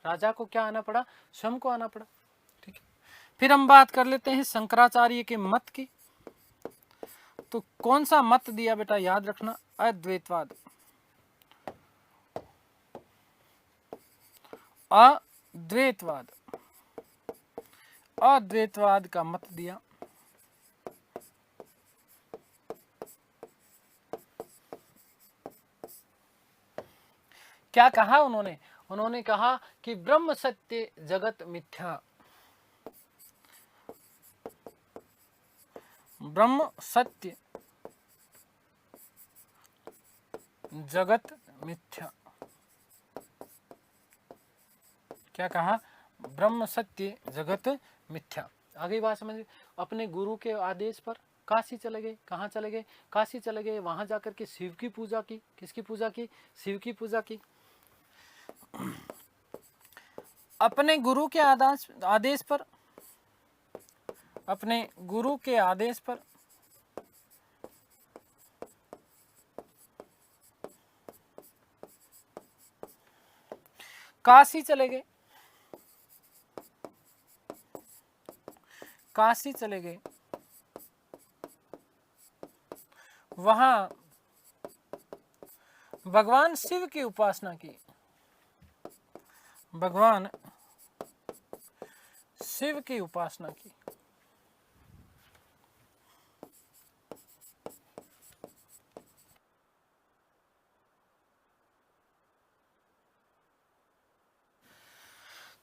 राजा को क्या आना पड़ा? स्वयं को आना पड़ा। ठीक है। फिर हम बात कर लेते हैं शंकराचार्य के मत की। तो कौन सा मत दिया बेटा, याद रखना, अद्वैतवाद, अद्वैतवाद, अद्वैतवाद का मत दिया। क्या कहा उन्होंने? उन्होंने कहा कि ब्रह्म सत्य जगत मिथ्या, ब्रह्म सत्य जगत मिथ्या। क्या कहा? ब्रह्म सत्य जगत मिथ्या। आगे बात समझ। अपने गुरु के आदेश पर काशी चले गए। कहाँ चले गए? काशी चले गए। वहां जाकर के शिव की पूजा की। किसकी पूजा की? शिव की पूजा की। अपने गुरु के आदेश पर, अपने गुरु के आदेश पर काशी चले गए, काशी चले गए। वहां भगवान शिव की उपासना की, भगवान शिव की उपासना की।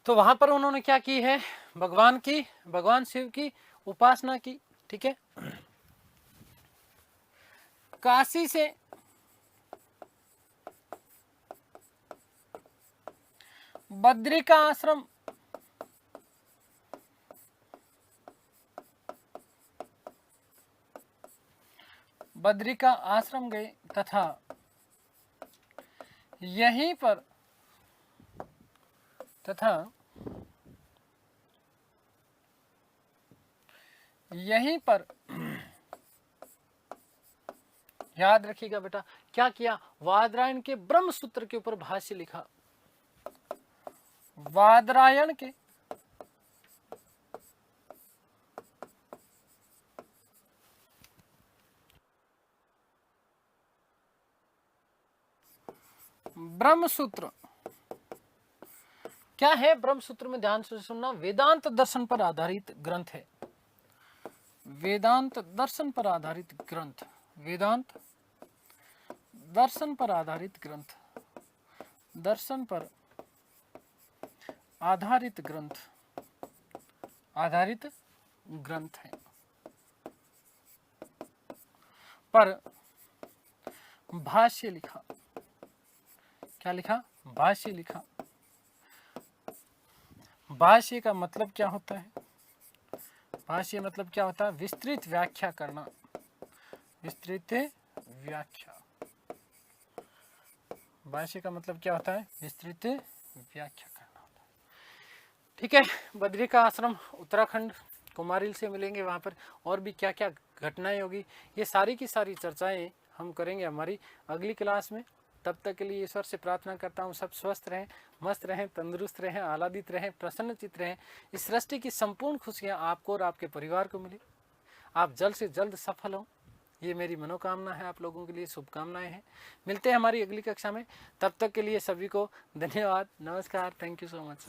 तो वहां पर उन्होंने क्या की है? भगवान शिव की उपासना की। ठीक है। काशी से बद्रिका आश्रम, बद्रिका आश्रम गए तथा यहीं पर याद रखिएगा बेटा, क्या किया, वादरायण के ब्रह्म सूत्र के ऊपर भाष्य लिखा। वादरायण के ब्रह्म सूत्र क्या है? ब्रह्म सूत्र में ध्यान से सुनना, वेदांत दर्शन पर आधारित ग्रंथ है। वेदांत दर्शन पर आधारित ग्रंथ, वेदांत दर्शन पर आधारित ग्रंथ, दर्शन पर आधारित ग्रंथ, आधारित ग्रंथ है। पर भाष्य लिखा, क्या लिखा? भाष्य लिखा। भाष्य का मतलब क्या होता है? भाष्य मतलब क्या होता है? विस्तृत व्याख्या करना, विस्तृत व्याख्या। भाष्य का मतलब क्या होता है? विस्तृत व्याख्या करना होता है। ठीक है, बद्रिका आश्रम उत्तराखंड कुमारिल से मिलेंगे, वहाँ पर और भी क्या क्या घटनाएं होगी, ये सारी की सारी चर्चाएं हम करेंगे हमारी अगली क्लास में। तब तक के लिए ईश्वर से प्रार्थना करता हूँ सब स्वस्थ रहें, मस्त रहें, तंदुरुस्त रहें, आह्लादित रहें, प्रसन्नचित रहें। इस सृष्टि की संपूर्ण खुशियाँ आपको और आपके परिवार को मिले, आप जल्द से जल्द सफल हों, ये मेरी मनोकामना है, आप लोगों के लिए शुभकामनाएं हैं। मिलते हैं हमारी अगली कक्षा में, तब तक के लिए सभी को धन्यवाद, नमस्कार, थैंक यू सो मच।